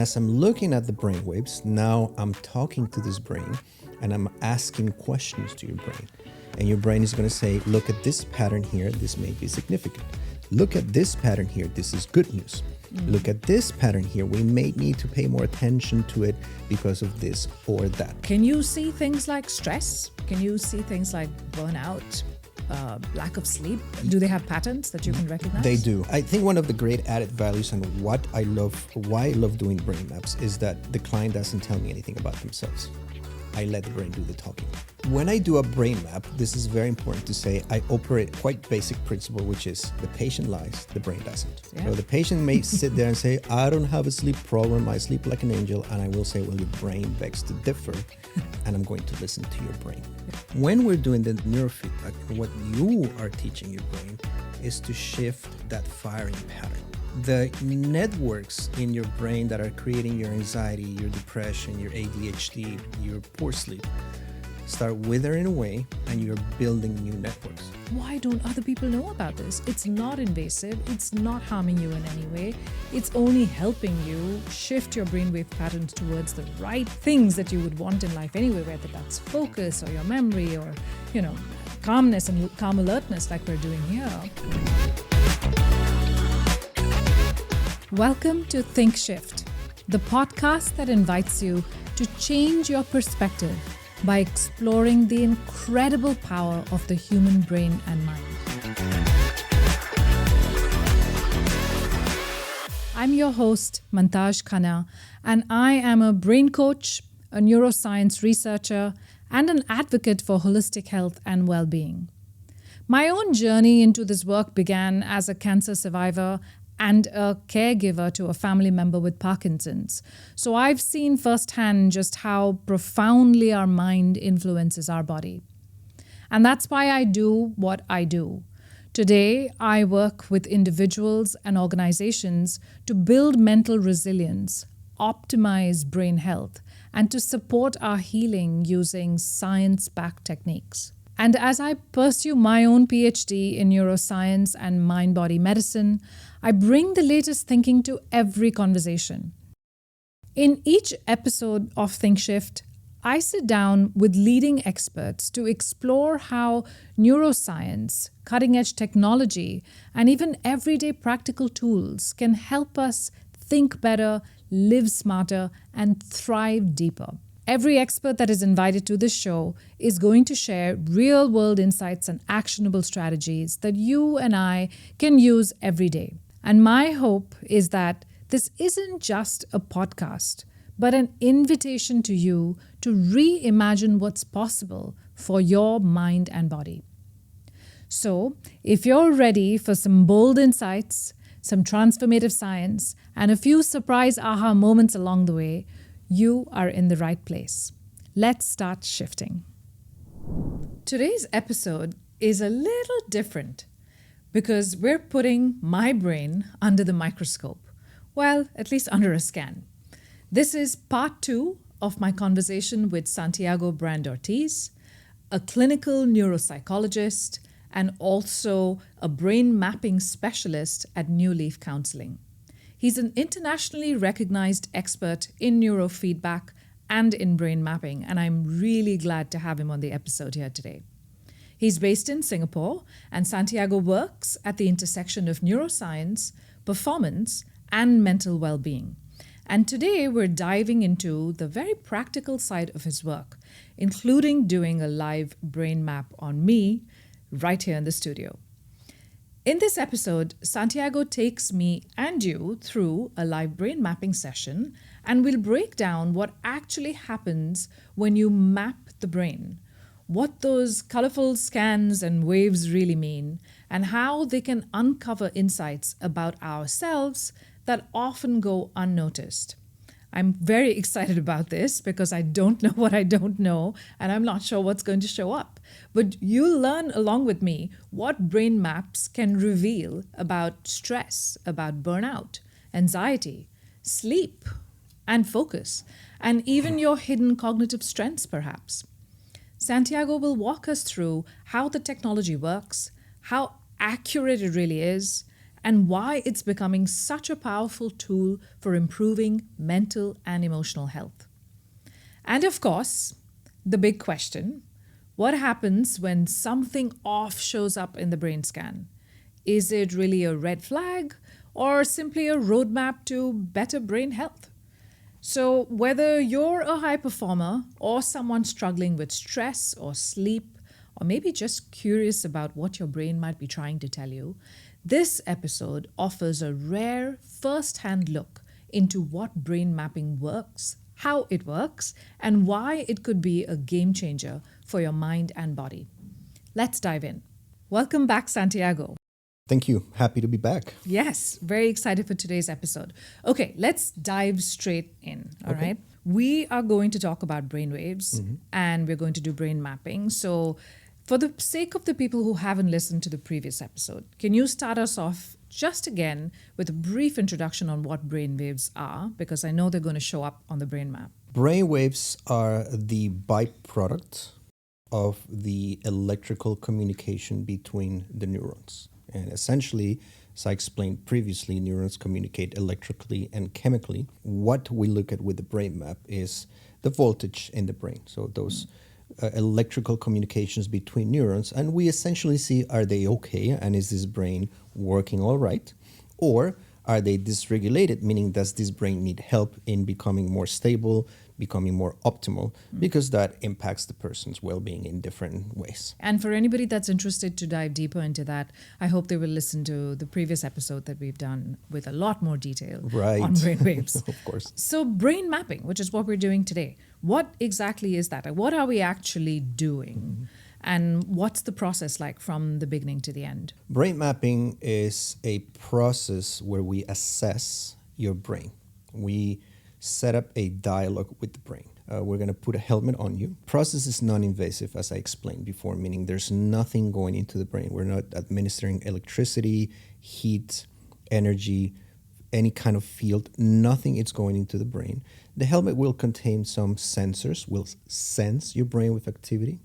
As I'm looking at the brain waves, now I'm talking to this brain and I'm asking questions to your brain. And your brain is going to say, look at this pattern here, this may be significant. Look at this pattern here, this is good news. Look at this pattern here, we may need to pay more attention to it because of this or that. Can you see things like stress? Can you see things like burnout, lack of sleep? Do they have patterns that you can recognize? They do. I think one of the great added values and why I love doing brain maps is that the client doesn't tell me anything about themselves. I let the brain do the talking. When I do a brain map, this is very important to say, I operate quite basic principle, which is the patient lies, the brain doesn't. Yeah. So the patient may sit there and say, I don't have a sleep problem, I sleep like an angel, and I will say, well, your brain begs to differ, and I'm going to listen to your brain. When we're doing the neurofeedback, what you are teaching your brain is to shift that firing pattern. The networks in your brain that are creating your anxiety, your depression, your ADHD, your poor sleep, start withering away and you're building new networks. Why don't other people know about this? It's not invasive. It's not harming you in any way. It's only helping you shift your brainwave patterns towards the right things that you would want in life anyway, whether that's focus or your memory or, calmness and calm alertness like we're doing here. Welcome to Think Shift, the podcast that invites you to change your perspective by exploring the incredible power of the human brain and mind. I'm your host, Mantazh Khanna, and I am a brain coach, a neuroscience researcher, and an advocate for holistic health and well-being. My own journey into this work began as a cancer survivor and a caregiver to a family member with Parkinson's. So I've seen firsthand just how profoundly our mind influences our body. And that's why I do what I do. Today, I work with individuals and organizations to build mental resilience, optimize brain health, and to support our healing using science-backed techniques. And as I pursue my own PhD in neuroscience and mind-body medicine, I bring the latest thinking to every conversation. In each episode of Think Shift, I sit down with leading experts to explore how neuroscience, cutting-edge technology, and even everyday practical tools can help us think better, live smarter, and thrive deeper. Every expert that is invited to this show is going to share real-world insights and actionable strategies that you and I can use every day. And my hope is that this isn't just a podcast, but an invitation to you to reimagine what's possible for your mind and body. So, if you're ready for some bold insights, some transformative science, and a few surprise aha moments along the way, you are in the right place. Let's start shifting. Today's episode is a little different because we're putting my brain under the microscope. Well, at least under a scan. This is part 2 of my conversation with Santiago Brand, a clinical neuropsychologist and also a brain mapping specialist at New Leaf Counseling. He's an internationally recognized expert in neurofeedback and in brain mapping, and I'm really glad to have him on the episode here today. He's based in Singapore, and Santiago works at the intersection of neuroscience, performance, and mental well-being. And today we're diving into the very practical side of his work, including doing a live brain map on me right here in the studio. In this episode, Santiago takes me and you through a live brain mapping session, and we'll break down what actually happens when you map the brain, what those colorful scans and waves really mean, and how they can uncover insights about ourselves that often go unnoticed. I'm very excited about this because I don't know what I don't know, and I'm not sure what's going to show up. But you'll learn along with me what brain maps can reveal about stress, about burnout, anxiety, sleep, and focus, and even your hidden cognitive strengths, perhaps. Santiago will walk us through how the technology works, how accurate it really is, and why it's becoming such a powerful tool for improving mental and emotional health. And of course, the big question, what happens when something off shows up in the brain scan? Is it really a red flag or simply a roadmap to better brain health? So, whether you're a high performer or someone struggling with stress or sleep, or maybe just curious about what your brain might be trying to tell you, this episode offers a rare first-hand look into what brain mapping works, how it works, and why it could be a game changer for your mind and body. Let's dive in. Welcome back, Santiago. Thank you. Happy to be back. Yes, very excited for today's episode. Okay, let's dive straight in, all right? We are going to talk about brainwaves and we're going to do brain mapping. So, for the sake of the people who haven't listened to the previous episode, can you start us off just again with a brief introduction on what brainwaves are? Because I know they're going to show up on the brain map. Brainwaves are the byproduct of the electrical communication between the neurons. And essentially, as I explained previously, neurons communicate electrically and chemically. What we look at with the brain map is the voltage in the brain. So those electrical communications between neurons, and we essentially see, are they okay, and is this brain working all right? Or are they dysregulated, meaning does this brain need help in becoming more stable, becoming more optimal, because that impacts the person's well-being in different ways. And for anybody that's interested to dive deeper into that, I hope they will listen to the previous episode that we've done with a lot more detail on brainwaves. Of course. So brain mapping, which is what we're doing today, what exactly is that? What are we actually doing? And what's the process like from the beginning to the end? Brain mapping is a process where we assess your brain. We set up a dialogue with the brain. We're going to put a helmet on you. Process is non-invasive, as I explained before, meaning there's nothing going into the brain. We're not administering electricity, heat, energy, any kind of field. Nothing is going into the brain. The helmet will contain some sensors, will sense your brain with activity.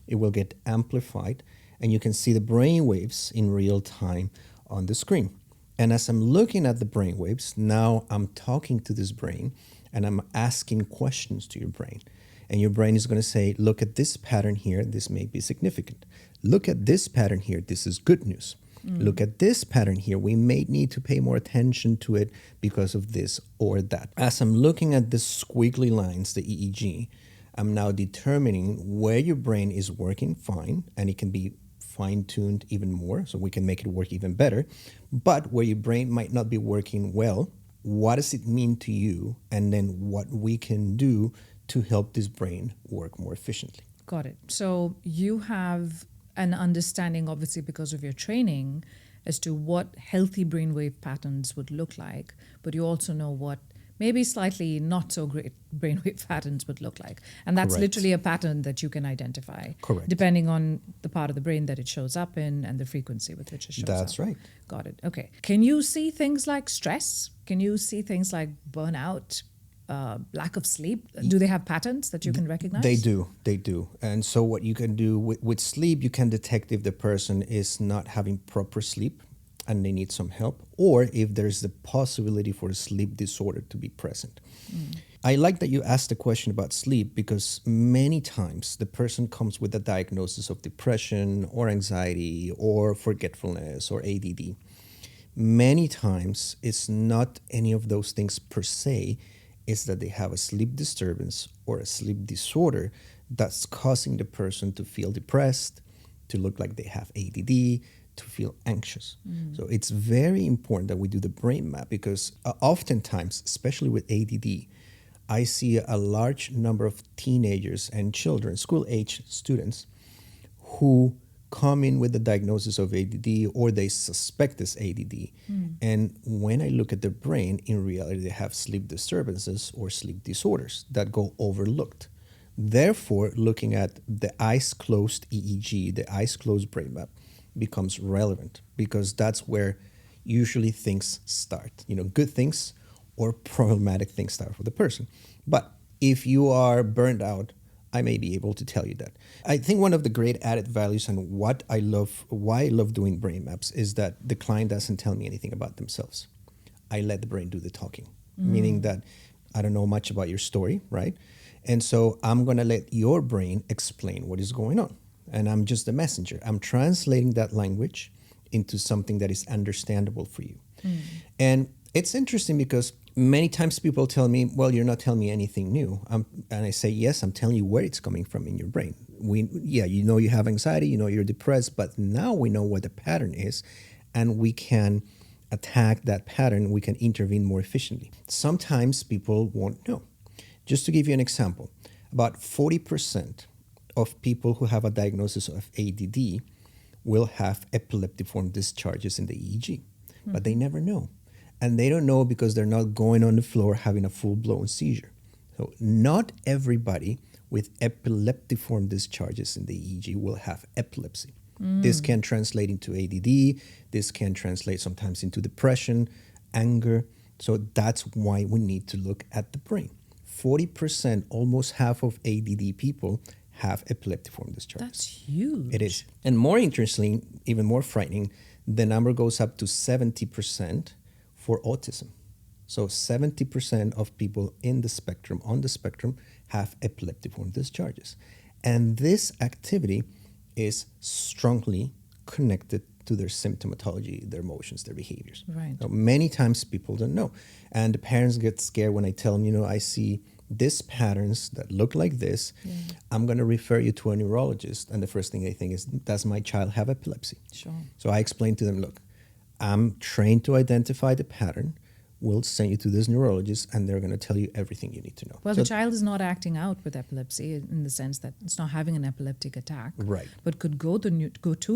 It will get amplified, and you can see the brain waves in real time on the screen. And as I'm looking at the brain waves, now I'm talking to this brain and I'm asking questions to your brain. And your brain is going to say, look at this pattern here, this may be significant. Look at this pattern here, this is good news. Look at this pattern here, we may need to pay more attention to it because of this or that. As I'm looking at the squiggly lines, the EEG, I'm now determining where your brain is working fine, and it can be fine-tuned even more, so we can make it work even better. But where your brain might not be working well, what does it mean to you? And then what we can do to help this brain work more efficiently. Got it. So you have an understanding, obviously because of your training, as to what healthy brainwave patterns would look like, but you also know what maybe slightly not so great brainwave patterns would look like. And that's literally a pattern that you can identify. Correct. Depending on the part of the brain that it shows up in and the frequency with which it shows up. That's right. Got it. Okay. Can you see things like stress? Can you see things like burnout, lack of sleep? Do they have patterns that you can recognize? They do. And so what you can do with sleep, you can detect if the person is not having proper sleep and they need some help, or if there's the possibility for a sleep disorder to be present. I like that you asked the question about sleep, because many times the person comes with a diagnosis of depression or anxiety or forgetfulness or ADD. Many times it's not any of those things per se, it's that they have a sleep disturbance or a sleep disorder that's causing the person to feel depressed, to look like they have ADD, to feel anxious. So it's very important that we do the brain map, because oftentimes, especially with ADD, I see a large number of teenagers and children, school-age students, who come in with the diagnosis of ADD, or they suspect this ADD. And when I look at their brain, in reality, they have sleep disturbances or sleep disorders that go overlooked. Therefore, looking at the eyes closed EEG, the eyes closed brain map, becomes relevant, because that's where usually things start. Good things or problematic things start for the person. But if you are burned out I may be able to tell you that. I think one of the great added values and why I love doing brain maps is that the client doesn't tell me anything about themselves. I let the brain do the talking, meaning that I don't know much about your story, right? And so I'm going to let your brain explain what is going on. And I'm just a messenger. I'm translating that language into something that is understandable for you. And it's interesting because many times people tell me, well, you're not telling me anything new. And I say, yes, I'm telling you where it's coming from in your brain. You know you have anxiety, you know you're depressed, but now we know what the pattern is, and we can attack that pattern. We can intervene more efficiently. Sometimes people won't know. Just to give you an example, about 40% of people who have a diagnosis of ADD will have epileptiform discharges in the EEG, but they never know. And they don't know because they're not going on the floor having a full-blown seizure. So not everybody with epileptiform discharges in the EEG will have epilepsy. This can translate into ADD. This can translate sometimes into depression, anger. So that's why we need to look at the brain. 40%, almost half of ADD people have epileptiform discharges. That's huge. It is. And more interestingly, even more frightening, the number goes up to 70% for autism. So 70% of people on the spectrum, have epileptiform discharges. And this activity is strongly connected to their symptomatology, their emotions, their behaviors. Right. So many times people don't know. And the parents get scared when I tell them, I see these patterns that look like this. I'm going to refer you to a neurologist. And the first thing they think is, does my child have epilepsy? Sure. So I explain to them, look, I'm trained to identify the pattern. We'll send you to this neurologist, and they're going to tell you everything you need to know. Well, the child is not acting out with epilepsy in the sense that it's not having an epileptic attack. Right. But could go to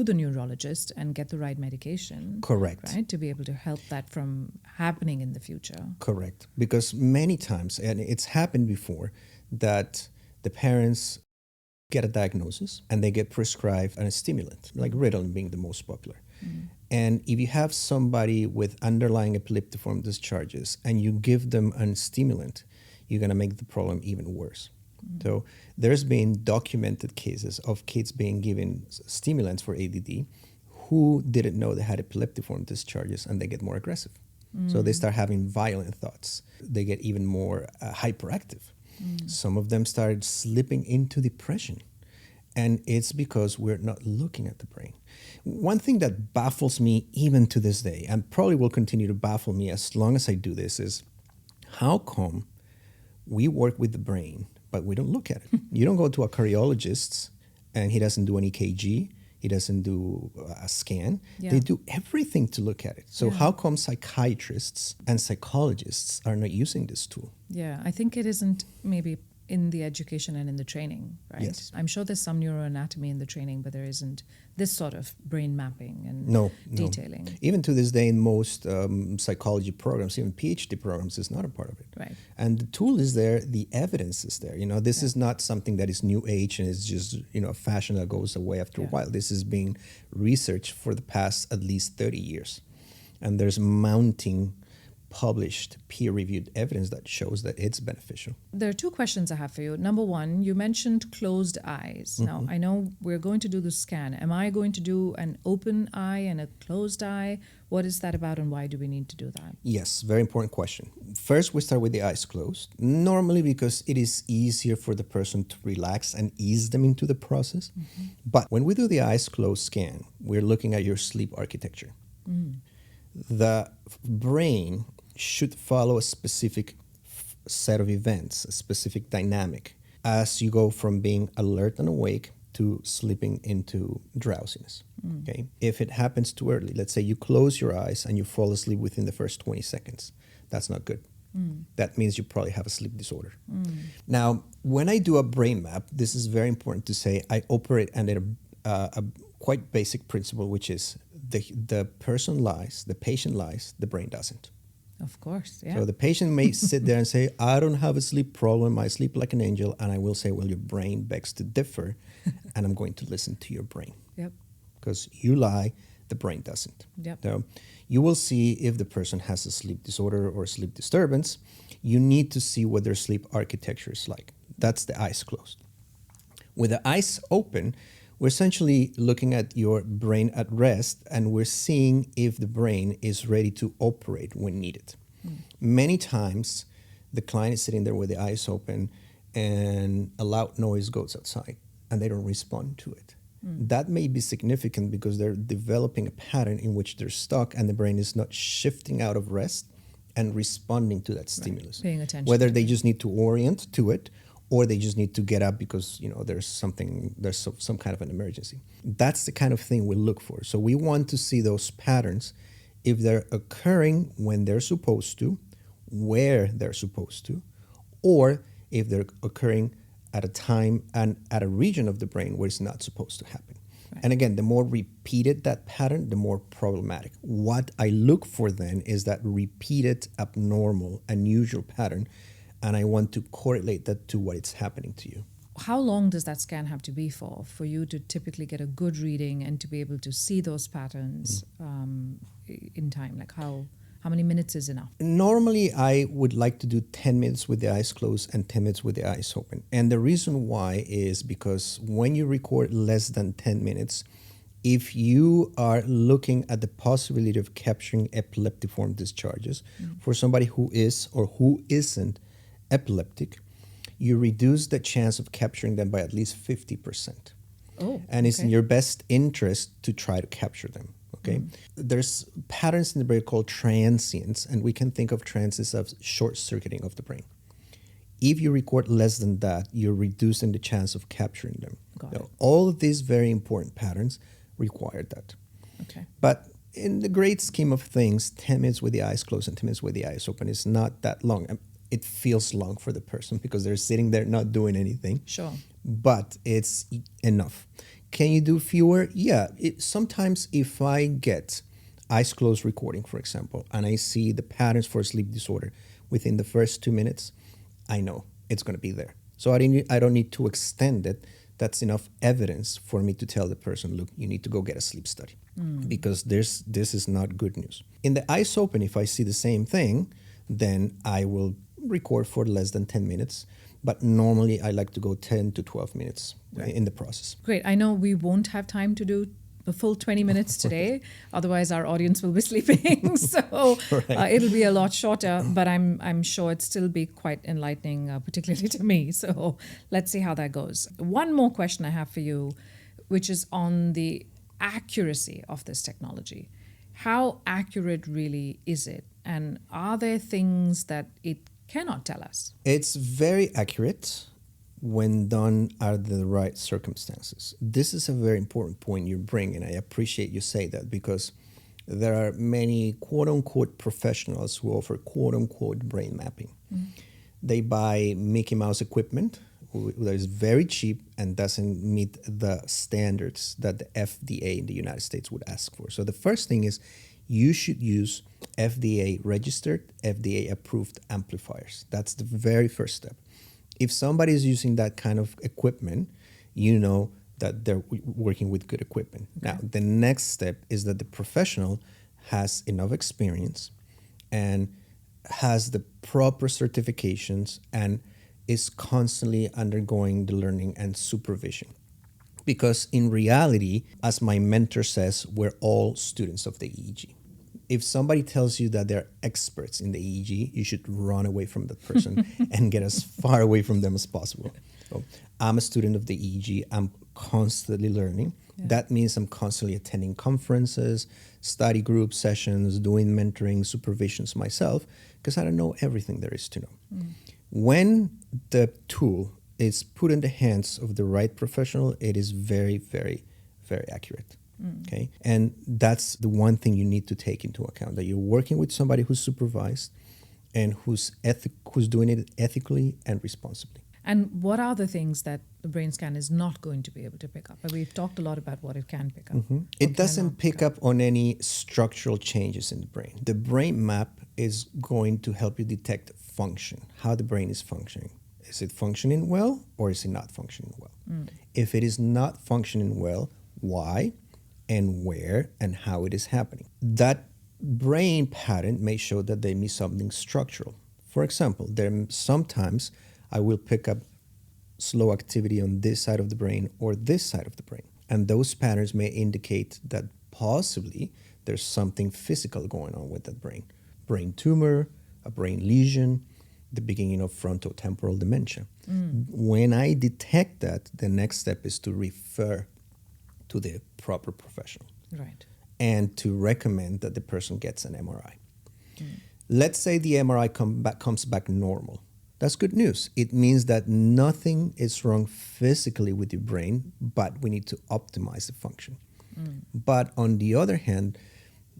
the neurologist and get the right medication. Correct. Right, to be able to help that from happening in the future. Correct. Because many times, and it's happened before, that the parents get a diagnosis and they get prescribed a stimulant, like Ritalin being the most popular. And if you have somebody with underlying epileptiform discharges and you give them a stimulant, you're going to make the problem even worse. So there's been documented cases of kids being given stimulants for ADD who didn't know they had epileptiform discharges, and they get more aggressive. So they start having violent thoughts. They get even more hyperactive. Some of them started slipping into depression. And it's because we're not looking at the brain. One thing that baffles me even to this day, and probably will continue to baffle me as long as I do this, is how come we work with the brain, but we don't look at it? You don't go to a cardiologist and he doesn't do an EKG. He doesn't do a scan. Yeah. They do everything to look at it. So how come psychiatrists and psychologists are not using this tool? Yeah, I think it isn't maybe in the education and in the training, right? Yes. I'm sure there's some neuroanatomy in the training, but there isn't this sort of brain mapping and No. detailing. Even to this day, in most psychology programs, even PhD programs, is not a part of it. Right. And the tool is there, the evidence is there. This is not something that is new age and is just a fashion that goes away after a while. This is being researched for the past at least 30 years, and there's mounting published peer-reviewed evidence that shows that it's beneficial. There are two questions I have for you. Number one, you mentioned closed eyes. Now, I know we're going to do the scan. Am I going to do an open eye and a closed eye? What is that about, and why do we need to do that? Yes, very important question. First, we start with the eyes closed, normally because it is easier for the person to relax and ease them into the process. But when we do the eyes closed scan, we're looking at your sleep architecture. The brain should follow a specific set of events, a specific dynamic, as you go from being alert and awake to slipping into drowsiness. Okay? If it happens too early, let's say you close your eyes and you fall asleep within the first 20 seconds, that's not good. That means you probably have a sleep disorder. Now, when I do a brain map, this is very important to say, I operate under a quite basic principle, which is the person lies, the patient lies, the brain doesn't. Of course, yeah. So the patient may sit there and say, I don't have a sleep problem, I sleep like an angel, and I will say, well, your brain begs to differ, and I'm going to listen to your brain. Yep. Because you lie, the brain doesn't. Yep. So you will see if the person has a sleep disorder or sleep disturbance. You need to see what their sleep architecture is like. That's the eyes closed. With the eyes open, we're essentially looking at your brain at rest, and we're seeing if the brain is ready to operate when needed. Many times, the client is sitting there with the eyes open and a loud noise goes outside and they don't respond to it. That may be significant because they're developing a pattern in which they're stuck and the brain is not shifting out of rest and responding to that stimulus. Paying attention. Whether they just need to orient to it or they just need to get up because there's some kind of an emergency. That's the kind of thing we look for. So we want to see those patterns if they're occurring when they're supposed to, where they're supposed to, or if they're occurring at a time and at a region of the brain where it's not supposed to happen. Right. And again, the more repeated that pattern, the more problematic. What I look for then is that repeated, abnormal, unusual pattern, and I want to correlate that to what is happening to you. How long does that scan have to be for you to typically get a good reading and to be able to see those patterns in time? Like how many minutes is enough? Normally, I would like to do 10 minutes with the eyes closed and 10 minutes with the eyes open. And the reason why is because when you record less than 10 minutes, if you are looking at the possibility of capturing epileptiform discharges for somebody who is or who isn't epileptic, you reduce the chance of capturing them by at least 50%. Oh, and it's in your best interest to try to capture them. Okay, there's patterns in the brain called transients, and we can think of transients as short-circuiting of the brain. If you record less than that, you're reducing the chance of capturing them. Now, all of these very important patterns require that. Okay. But in the great scheme of things, 10 minutes with the eyes closed and 10 minutes with the eyes open is not that long. It feels long for the person because they're sitting there not doing anything. Sure. But it's enough. Can you do fewer? Yeah. Sometimes if I get eyes closed recording, for example, and I see the patterns for sleep disorder within the first 2 minutes, I know it's going to be there. So I don't need to extend it. That's enough evidence for me to tell the person, look, you need to go get a sleep study because this is not good news. In the eyes open, if I see the same thing, then I will record for less than 10 minutes. But normally I like to go 10 to 12 minutes in the process. Great. I know we won't have time to do the full 20 minutes today. Otherwise, our audience will be sleeping. So it'll be a lot shorter, but I'm sure it'll still be quite enlightening, particularly to me. So let's see how that goes. One more question I have for you, which is on the accuracy of this technology. How accurate really is it? And are there things that it cannot tell us? It's very accurate when done under the right circumstances. This is a very important point you bring, and I appreciate you say that because there are many quote-unquote professionals who offer quote-unquote brain mapping. They buy Mickey Mouse equipment that is very cheap and doesn't meet the standards that the FDA in the United States would ask for. So the first thing is you should use FDA-registered, FDA-approved amplifiers. That's the very first step. If somebody is using that kind of equipment, you know that they're working with good equipment. Okay. Now, the next step is that the professional has enough experience and has the proper certifications and is constantly undergoing the learning and supervision. Because in reality, as my mentor says, we're all students of the EEG. If somebody tells you that they're experts in the EEG, you should run away from that person and get as far away from them as possible. So I'm a student of the EEG. I'm constantly learning. Yeah. That means I'm constantly attending conferences, study group sessions, doing mentoring, supervisions myself, because I don't know everything there is to know. When the tool is put in the hands of the right professional, it is very, very, very accurate. Okay, and that's the one thing you need to take into account, that you're working with somebody who's supervised and who's doing it ethically and responsibly. And what are the things that the brain scan is not going to be able to pick up? We've talked a lot about what it can pick up. It doesn't pick up on any structural changes in the brain. The brain map is going to help you detect function, how the brain is functioning. Is it functioning well or is it not functioning well? If it is not functioning well, why? And where and how it is happening. That brain pattern may show that they miss something structural. For example, sometimes I will pick up slow activity on this side of the brain or this side of the brain. And those patterns may indicate that possibly there's something physical going on with that brain. Brain tumor, a brain lesion, the beginning of frontotemporal dementia. When I detect that, the next step is to refer to the proper professional. Right. And to recommend that the person gets an MRI. Let's say the MRI comes back normal. That's good news. It means that nothing is wrong physically with your brain, but we need to optimize the function. But on the other hand,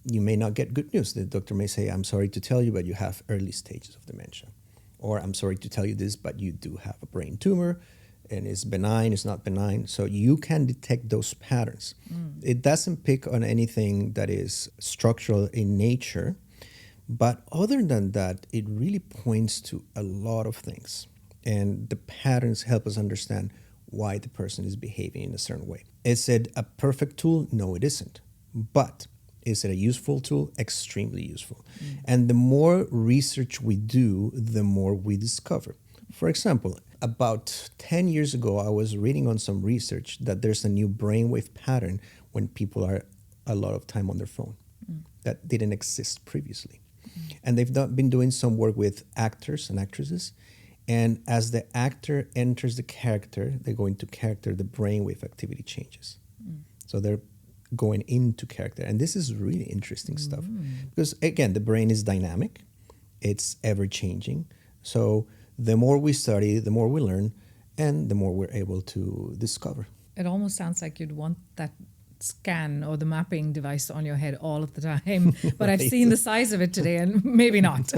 you may not get good news. The doctor may say, I'm sorry to tell you, but you have early stages of dementia. Or I'm sorry to tell you this, but you do have a brain tumor, and it's benign, it's not benign. So you can detect those patterns. It doesn't pick on anything that is structural in nature, but other than that, it really points to a lot of things. And the patterns help us understand why the person is behaving in a certain way. Is it a perfect tool? No, it isn't. But is it a useful tool? Extremely useful. And the more research we do, the more we discover. For example, about 10 years ago, I was reading on some research that there's a new brainwave pattern when people are a lot of time on their phone that didn't exist previously. And they've been doing some work with actors and actresses. And as the actor enters the character, they go into character, the brainwave activity changes. So they're going into character. And this is really interesting stuff. Because again, the brain is dynamic. It's ever-changing. So the more we study, the more we learn, and the more we're able to discover. It almost sounds like you'd want that scan or the mapping device on your head all of the time. But I've seen the size of it today, and maybe not.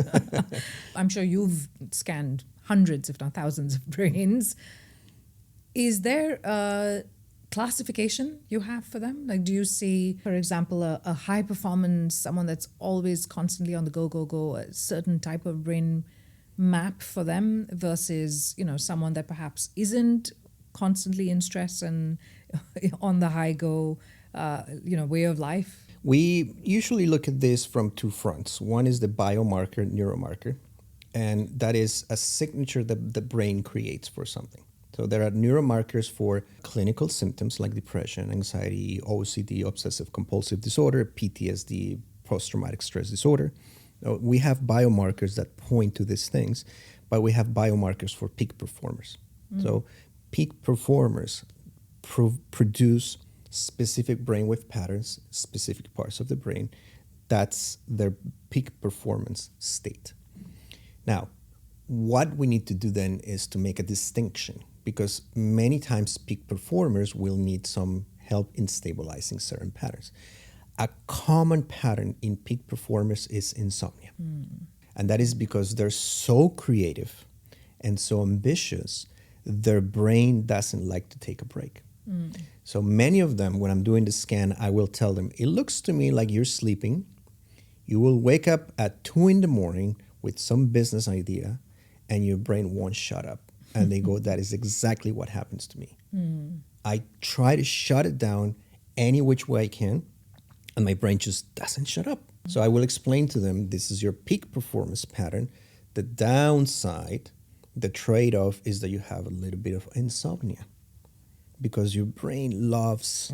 I'm sure you've scanned hundreds, if not thousands, of brains. Is there a classification you have for them? Like, do you see, for example, a high performance, someone that's always constantly on the go, a certain type of brain map for them versus, someone that perhaps isn't constantly in stress and on the high go, way of life? We usually look at this from two fronts. One is the biomarker, neuromarker, and that is a signature that the brain creates for something. So there are neuromarkers for clinical symptoms like depression, anxiety, OCD, obsessive compulsive disorder, PTSD, post-traumatic stress disorder. We have biomarkers that point to these things, but we have biomarkers for peak performers. So peak performers produce specific brainwave patterns, specific parts of the brain. That's their peak performance state. Now, what we need to do then is to make a distinction, because many times peak performers will need some help in stabilizing certain patterns. A common pattern in peak performers is insomnia. And that is because they're so creative and so ambitious, their brain doesn't like to take a break. So many of them, when I'm doing the scan, I will tell them, it looks to me like you're sleeping. You will wake up at 2 a.m. with some business idea, and your brain won't shut up. And they go, that is exactly what happens to me. I try to shut it down any which way I can, and my brain just doesn't shut up. So I will explain to them, this is your peak performance pattern. The downside, the trade-off is that you have a little bit of insomnia because your brain loves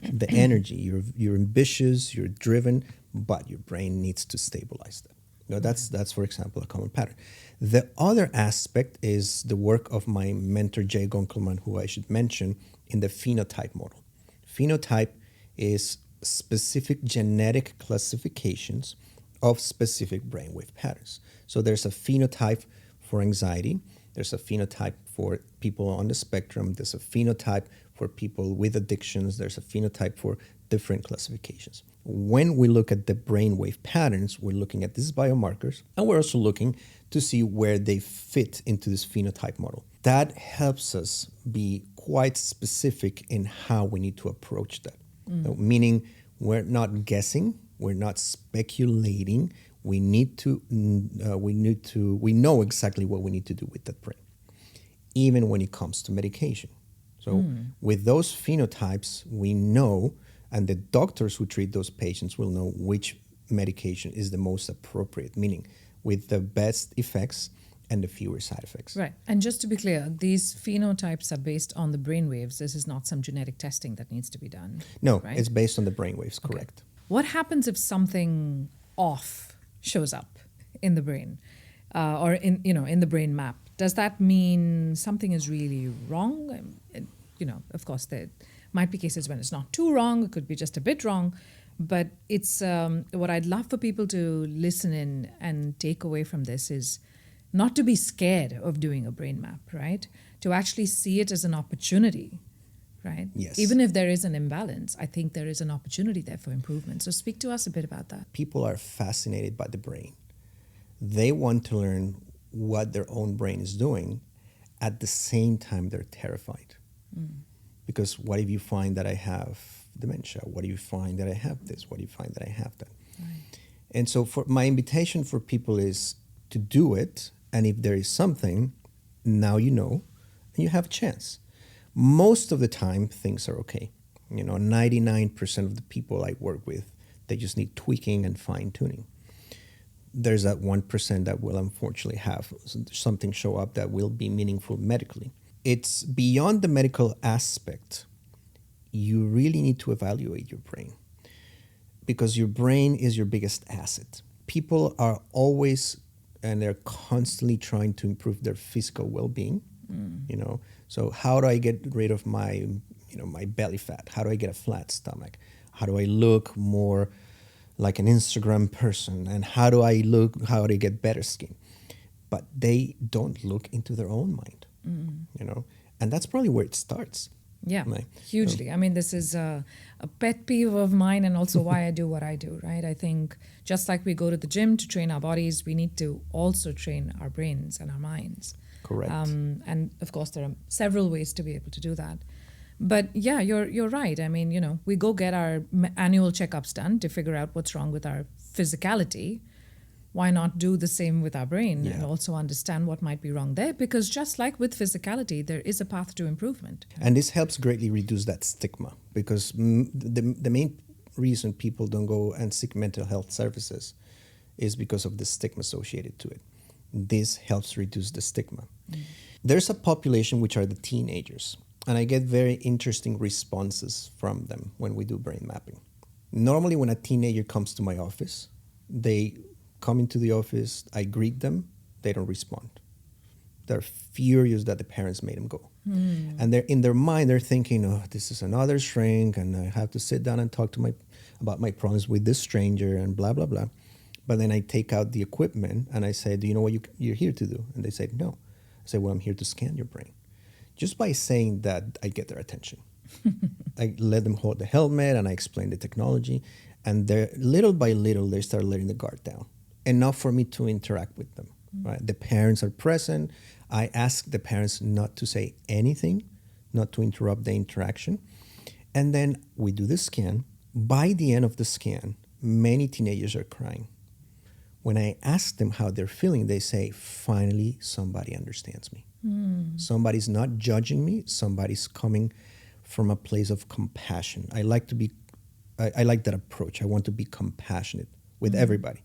the energy. You're ambitious, you're driven, but your brain needs to stabilize that. Now that's, for example, a common pattern. The other aspect is the work of my mentor, Jay Gunkelman, who I should mention, in the phenotype model. Phenotype is specific genetic classifications of specific brainwave patterns. So there's a phenotype for anxiety. There's a phenotype for people on the spectrum. There's a phenotype for people with addictions. There's a phenotype for different classifications. When we look at the brainwave patterns, we're looking at these biomarkers, and we're also looking to see where they fit into this phenotype model. That helps us be quite specific in how we need to approach that. So, meaning we're not guessing, we're not speculating. We know exactly what we need to do with that brain, even when it comes to medication. So with those phenotypes, we know, and the doctors who treat those patients will know which medication is the most appropriate, meaning with the best effects and the fewer side effects. Right. And just to be clear, these phenotypes are based on the brain waves. This is not some genetic testing that needs to be done. No, right? it's based on the brainwaves, correct. Okay. What happens if something off shows up in the brain or in the brain map? Does that mean something is really wrong? Of course, there might be cases when it's not too wrong. It could be just a bit wrong. But it's what I'd love for people to listen in and take away from this is not to be scared of doing a brain map, right? To actually see it as an opportunity, right? Yes. Even if there is an imbalance, I think there is an opportunity there for improvement. So speak to us a bit about that. People are fascinated by the brain. They want to learn what their own brain is doing. At the same time, they're terrified. Because what if you find that I have dementia? What do you find that I have this? What do you find that I have that? Right. And so for my invitation for people is to do it. And if there is something, now you know, and you have a chance. Most of the time, things are okay. 99% of the people I work with, they just need tweaking and fine tuning. There's that 1% that will unfortunately have something show up that will be meaningful medically. It's beyond the medical aspect. You really need to evaluate your brain because your brain is your biggest asset. People are always and they're constantly trying to improve their physical well-being. So how do I get rid of my belly fat? How do I get a flat stomach? How do I look more like an Instagram person? And how do I get better skin? But they don't look into their own mind, and that's probably where it starts. Yeah, hugely. I mean, this is a pet peeve of mine and also why I do what I do, right? I think just like we go to the gym to train our bodies, we need to also train our brains and our minds. Correct. And of course, there are several ways to be able to do that. But yeah, you're right. I mean, we go get our annual checkups done to figure out what's wrong with our physicality. Why not do the same with our brain and also understand what might be wrong there? Because just like with physicality, there is a path to improvement. And this helps greatly reduce that stigma because the main reason people don't go and seek mental health services is because of the stigma associated to it. This helps reduce the stigma. There's a population which are the teenagers, and I get very interesting responses from them when we do brain mapping. Normally, when a teenager comes to my office, they come into the office, I greet them, they don't respond. They're furious that the parents made them go. And they're in their mind, they're thinking, oh, this is another shrink, and I have to sit down and talk to about my problems with this stranger and blah, blah, blah. But then I take out the equipment and I say, do you know what you're here to do? And they say, no. I say, well, I'm here to scan your brain. Just by saying that, I get their attention. I let them hold the helmet and I explain the technology. And little by little, they start letting the guard down. Enough for me to interact with them. Right? The parents are present. I ask the parents not to say anything, not to interrupt the interaction. And then we do the scan. By the end of the scan, many teenagers are crying. When I ask them how they're feeling, they say, finally, somebody understands me. Somebody's not judging me. Somebody's coming from a place of compassion. I like that approach. I want to be compassionate with everybody.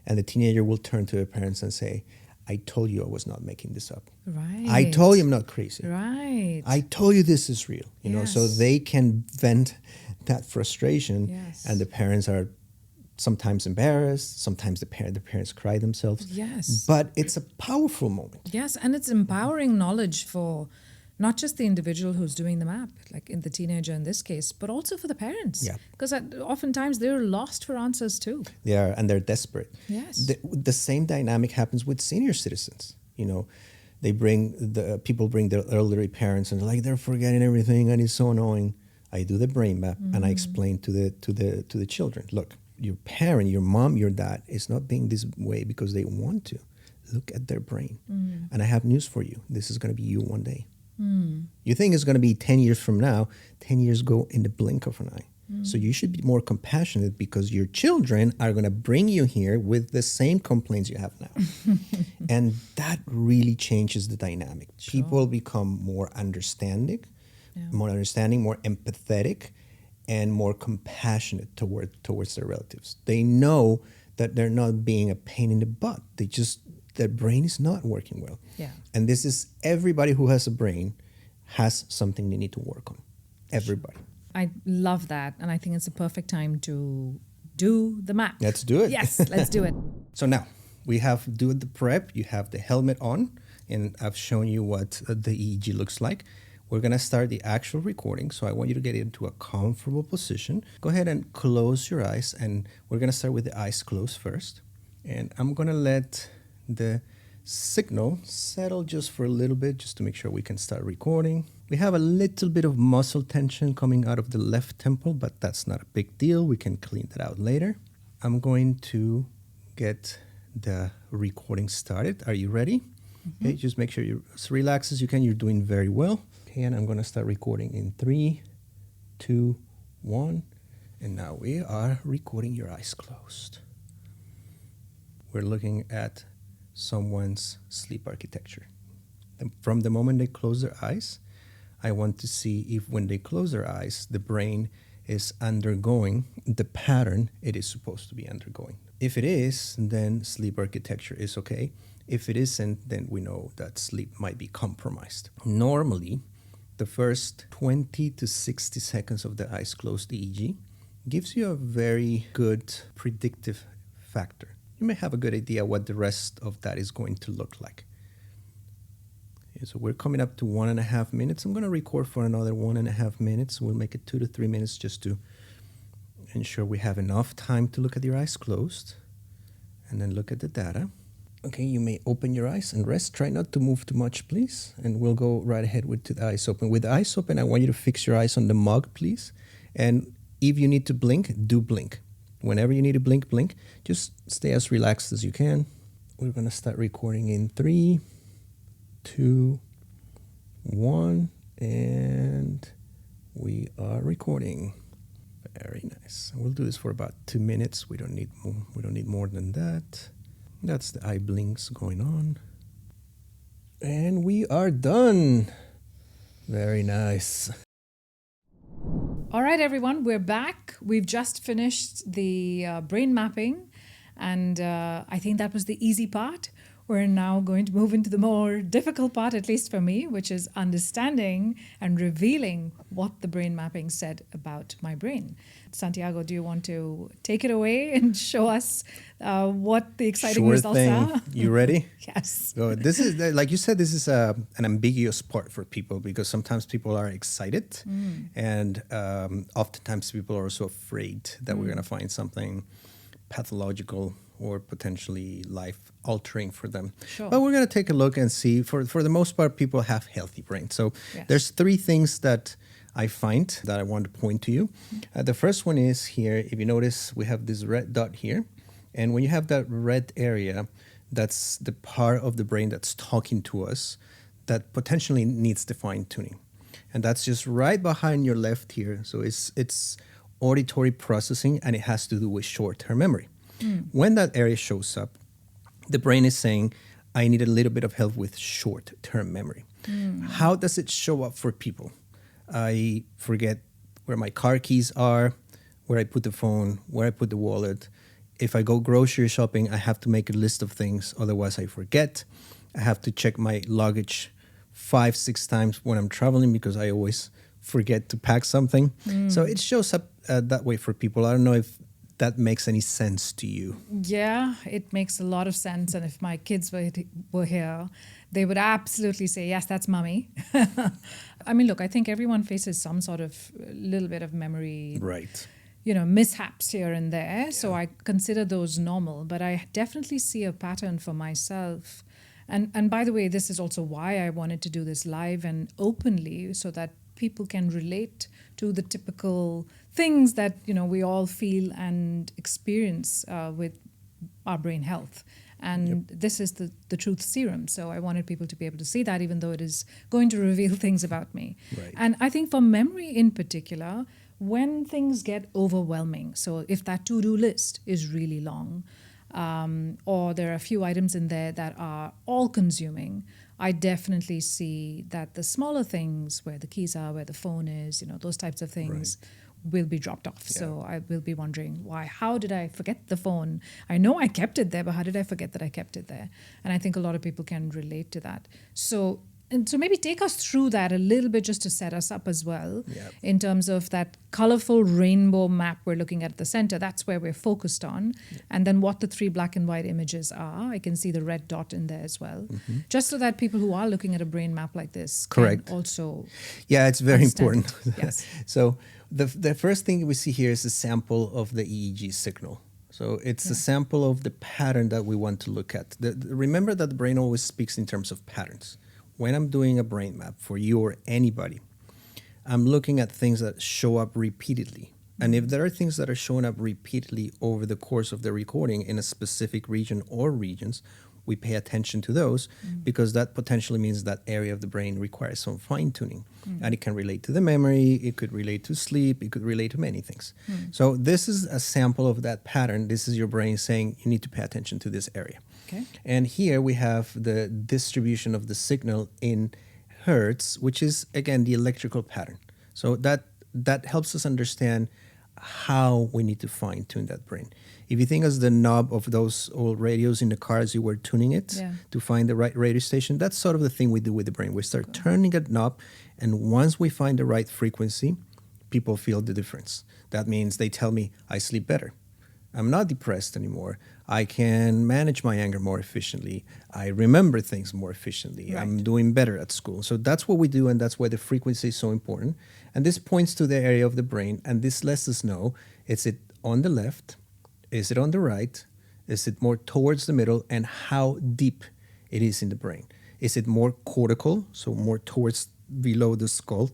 And the teenager will turn to their parents and say, I told you I was not making this up. Right. I told you I'm not crazy. Right. I told you this is real. So they can vent that frustration. Yes. And the parents are sometimes embarrassed. Sometimes the parents cry themselves. Yes. But it's a powerful moment. Yes, and it's empowering knowledge for not just the individual who's doing the map, like in the teenager in this case, but also for the parents. Yeah. Because oftentimes they're lost for answers too. They are, and they're desperate. Yes. The same dynamic happens with senior citizens. People bring their elderly parents and they're forgetting everything and it's so annoying. I do the brain map and I explain to the children, look, your parent, your mom, your dad is not being this way because they want to. Look at their brain. And I have news for you. This is going to be you one day. You think it's going to be 10 years from now, 10 years go in the blink of an eye. So you should be more compassionate because your children are going to bring you here with the same complaints you have now. And that really changes the dynamic. Sure. People become more understanding, more empathetic, and more compassionate towards their relatives. They know that they're not being a pain in the butt. They just their brain is not working well. Yeah. And this is everybody who has a brain has something they need to work on. Everybody. I love that. And I think it's a perfect time to do the map. Let's do it. Yes, let's do it. So now we have doing the prep. You have the helmet on, and I've shown you what the EEG looks like. We're going to start the actual recording. So I want you to get into a comfortable position. Go ahead and close your eyes, and we're going to start with the eyes closed first. And I'm going to let the signal settle just for a little bit, just to make sure we can start recording. We have a little bit of muscle tension coming out of the left temple, but that's not a big deal. We can clean that out later. I'm going to get the recording started. Are you ready? Mm-hmm. Okay, just make sure you're as relaxed as you can. You're doing very well. Okay, and I'm going to start recording in 3, 2, 1. And now we are recording your eyes closed. We're looking at someone's sleep architecture. And from the moment they close their eyes, I want to see if when they close their eyes, the brain is undergoing the pattern it is supposed to be undergoing. If it is, then sleep architecture is okay. If it isn't, then we know that sleep might be compromised. Normally, the first 20 to 60 seconds of the eyes closed EEG gives you a very good predictive factor. You may have a good idea what the rest of that is going to look like. Okay, so we're coming up to 1.5 minutes. I'm going to record for another 1.5 minutes. We'll make it 2 to 3 minutes just to ensure we have enough time to look at your eyes closed and then look at the data. Okay, you may open your eyes and rest. Try not to move too much, please. And we'll go right ahead with the eyes open. With the eyes open, I want you to fix your eyes on the mug, please. And if you need to blink, do blink. Whenever you need to blink, blink. Just stay as relaxed as you can. We're going to start recording in 3, 2, 1, and we are recording. Very nice. We'll do this for about 2 minutes. We don't need more than that. That's the eye blinks going on. And we are done. Very nice. All right, everyone, we're back. We've just finished the brain mapping, and I think that was the easy part. We're now going to move into the more difficult part, at least for me, which is understanding and revealing what the brain mapping said about my brain. Santiago, do you want to take it away and show us what the exciting results are? You ready? Yes. So this is, like you said, this is an ambiguous part for people because sometimes people are excited and oftentimes people are also afraid that we're going to find something pathological or potentially life-altering for them. Sure. But we're going to take a look and see. For the most part, people have healthy brains. So there's 3 things that I find that I want to point to you. The first one is here. If you notice, we have this red dot here. And when you have that red area, that's the part of the brain that's talking to us that potentially needs the fine-tuning. And that's just right behind your left here. So it's auditory processing, and it has to do with short-term memory. When that area shows up, the brain is saying, I need a little bit of help with short-term memory. How does it show up for people? I forget where my car keys are, where I put the phone, where I put the wallet. If I go grocery shopping, I have to make a list of things, otherwise I forget. I have to check my luggage 5-6 times when I'm traveling because I always forget to pack something. So it shows up that way for people. I don't know if that makes any sense to you. Yeah, it makes a lot of sense. And if my kids were here, they would absolutely say, yes, that's mommy. I mean, look, I think everyone faces some sort of little bit of memory, Right. Mishaps here and there. Yeah. So I consider those normal, but I definitely see a pattern for myself. And by the way, this is also why I wanted to do this live and openly so that people can relate to the typical things that we all feel and experience with our brain health. And this is the truth serum. So I wanted people to be able to see that, even though it is going to reveal things about me. Right. And I think for memory in particular, when things get overwhelming, so if that to-do list is really long, or there are a few items in there that are all-consuming, I definitely see that the smaller things, where the keys are, where the phone is, those types of things, will be dropped off. So I will be wondering, how did I forget the phone? I know I kept it there, but how did I forget that I kept it there? And I think a lot of people can relate to that. So maybe take us through that a little bit just to set us up as well in terms of that colorful rainbow map we're looking at the center. That's where we're focused on. And then what the 3 black and white images are. I can see the red dot in there as well. Just so that people who are looking at a brain map like this can also it's very important. Yes. So the first thing we see here is a sample of the EEG signal. So it's a sample of the pattern that we want to look at. Remember that the brain always speaks in terms of patterns. When I'm doing a brain map for you or anybody, I'm looking at things that show up repeatedly. And if there are things that are showing up repeatedly over the course of the recording in a specific region or regions, we pay attention to those because that potentially means that area of the brain requires some fine-tuning. And it can relate to the memory, it could relate to sleep, it could relate to many things. So this is a sample of that pattern. This is your brain saying you need to pay attention to this area. Okay. And here we have the distribution of the signal in hertz, which is, again, the electrical pattern. So that helps us understand how we need to fine-tune that brain. If you think as the knob of those old radios in the car as you were tuning it to find the right radio station, that's sort of the thing we do with the brain. We start turning that knob, and once we find the right frequency, people feel the difference. That means they tell me, I sleep better. I'm not depressed anymore. I can manage my anger more efficiently. I remember things more efficiently. Right. I'm doing better at school. So that's what we do, and that's why the frequency is so important. And this points to the area of the brain, and this lets us know, is it on the left? Is it on the right? Is it more towards the middle? And how deep it is in the brain. Is it more cortical, so more towards below the skull,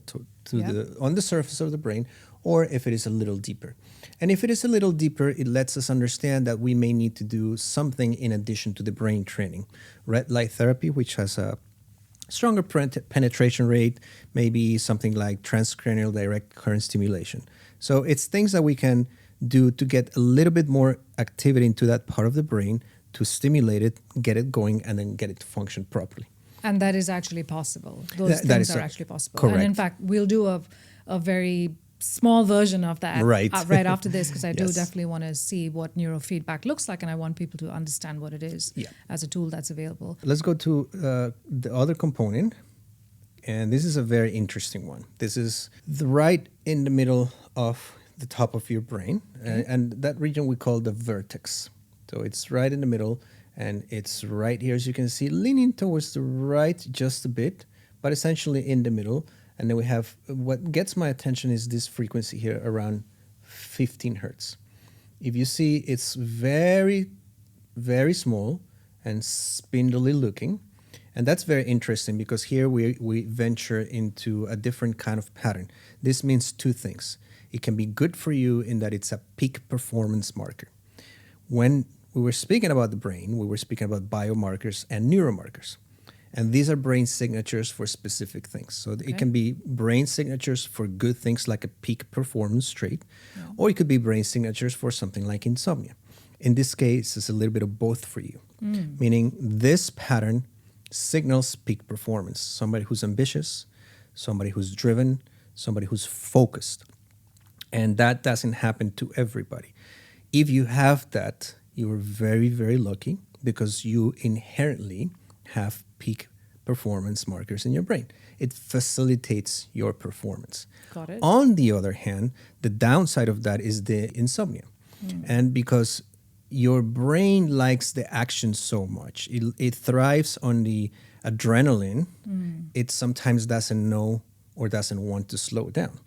on the surface of the brain, or if it is a little deeper. And if it is a little deeper, it lets us understand that we may need to do something in addition to the brain training. Red light therapy, which has a stronger penetration rate, maybe something like transcranial direct current stimulation. So it's things that we can do to get a little bit more activity into that part of the brain to stimulate it, get it going, and then get it to function properly. And that is actually possible. Those things are actually possible. Correct. And in fact, we'll do a very small version of that right after this, because I do definitely want to see what neurofeedback looks like, and I want people to understand what it is as a tool that's available. Let's go to the other component, and this is a very interesting one. This is right in the middle of the top of your brain, and that region we call the vertex. So it's right in the middle, and it's right here, as you can see, leaning towards the right just a bit, but essentially in the middle. And then we have, what gets my attention is this frequency here around 15 hertz. If you see, it's very, very small and spindly looking. And that's very interesting because here we venture into a different kind of pattern. This means 2 things. It can be good for you in that it's a peak performance marker. When we were speaking about the brain, we were speaking about biomarkers and neuromarkers. And these are brain signatures for specific things. So it can be brain signatures for good things like a peak performance trait, or it could be brain signatures for something like insomnia. In this case, it's a little bit of both for you, meaning this pattern signals peak performance. Somebody who's ambitious, somebody who's driven, somebody who's focused. And that doesn't happen to everybody. If you have that, you are very, very lucky because you inherently have peak performance markers in your brain. It facilitates your performance. Got it. On the other hand, the downside of that is the insomnia. And because your brain likes the action so much, it thrives on the adrenaline, it sometimes doesn't know or doesn't want to slow down.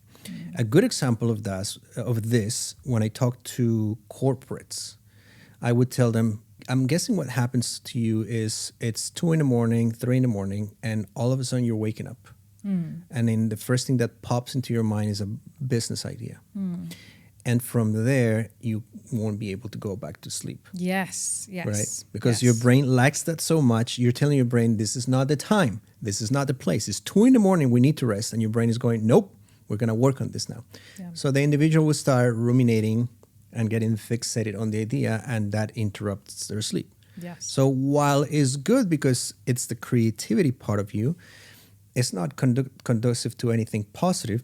A good example of this, when I talk to corporates, I would tell them, I'm guessing what happens to you is it's 2 in the morning, 3 in the morning, and all of a sudden you're waking up. And then the first thing that pops into your mind is a business idea. And from there, you won't be able to go back to sleep. Yes. Right? Because your brain likes that so much, you're telling your brain, this is not the time. This is not the place. It's 2 in the morning, we need to rest. And your brain is going, nope, we're going to work on this now. So the individual will start ruminating and getting fixated on the idea, and that interrupts their sleep. So while it's good because it's the creativity part of you, it's not conducive to anything positive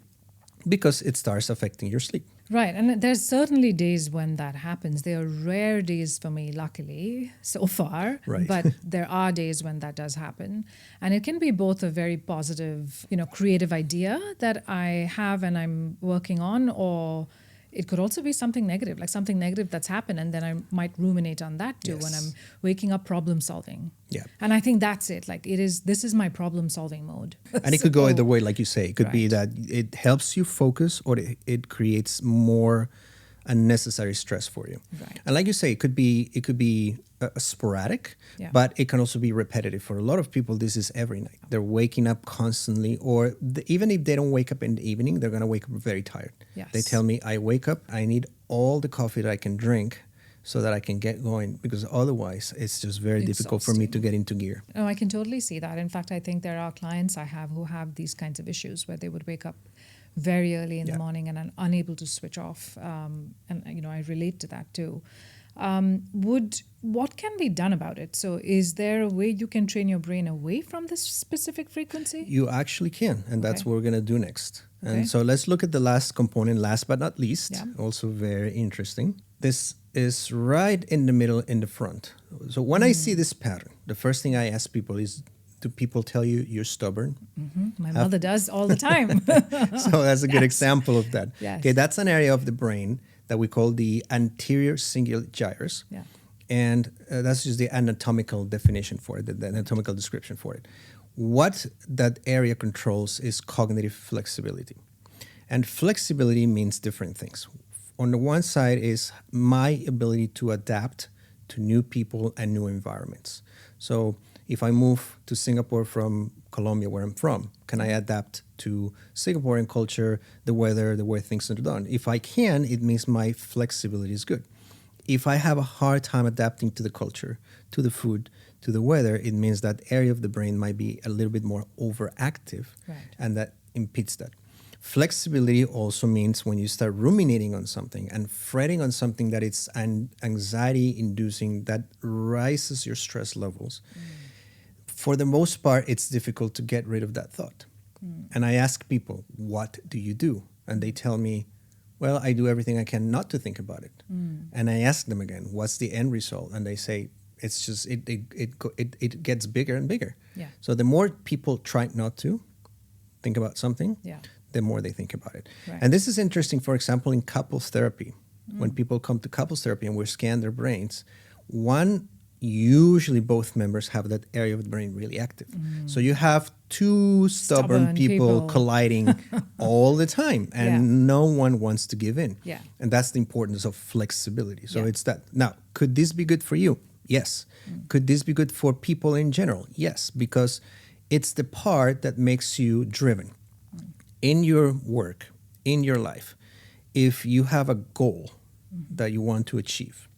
because it starts affecting your sleep. Right. And there's certainly days when that happens. There are rare days for me, luckily, so far. Right. But there are days when that does happen. And it can be both a very positive, creative idea that I have and I'm working on, or it could also be something negative, like something negative that's happened, and then I might ruminate on that too when I'm waking up problem solving. Yeah. And I think that's it. Like this is my problem solving mode. And it could go either way, like you say. It could be Right. that it helps you focus, or it creates more unnecessary stress for you. Right. And like you say, it could be sporadic, Yeah. but it can also be repetitive. For a lot of people, this is every night. They're waking up constantly, or even if they don't wake up in the evening, they're going to wake up very tired. Yes. They tell me, I wake up, I need all the coffee that I can drink so that I can get going, because otherwise it's just very difficult for me to get into gear. Oh, I can totally see that. In fact, I think there are clients I have who have these kinds of issues where they would wake up very early in the morning and are unable to switch off. And I relate to that too. What can be done about it? So is there a way you can train your brain away from this specific frequency? You actually can, and that's what we're going to do next. Okay. And so let's look at the last component, last but not least, Yeah. also very interesting. This is right in the middle, in the front. So when I see this pattern, the first thing I ask people is, do people tell you you're stubborn? My mother does all the time. So that's a good example of that. Yes. Okay, that's an area of the brain that we call the anterior cingulate gyrus. Yeah. And that's just the anatomical definition for it, the anatomical description for it. What that area controls is cognitive flexibility. And flexibility means different things. On the one side is my ability to adapt to new people and new environments. So if I move to Singapore from Colombia, where I'm from, can I adapt to Singaporean culture, the weather, the way things are done? If I can, it means my flexibility is good. If I have a hard time adapting to the culture, to the food, to the weather, it means that area of the brain might be a little bit more overactive, Right. and that impedes that. Flexibility also means when you start ruminating on something and fretting on something that it's anxiety inducing, that rises your stress levels. For the most part, it's difficult to get rid of that thought. And I ask people, what do you do? And they tell me, well, I do everything I can not to think about it. And I ask them again, what's the end result? And they say, it's just, it gets bigger and bigger. Yeah. So the more people try not to think about something, Yeah. the more they think about it. Right. And this is interesting, for example, in couples therapy. When people come to couples therapy and we scan their brains, usually both members have that area of the brain really active. So you have two stubborn people colliding all the time, and no one wants to give in. Yeah. And that's the importance of flexibility. So Yeah. it's that. Now, could this be good for you? Yes. Could this be good for people in general? Yes, because it's the part that makes you driven in your work, in your life. If you have a goal that you want to achieve,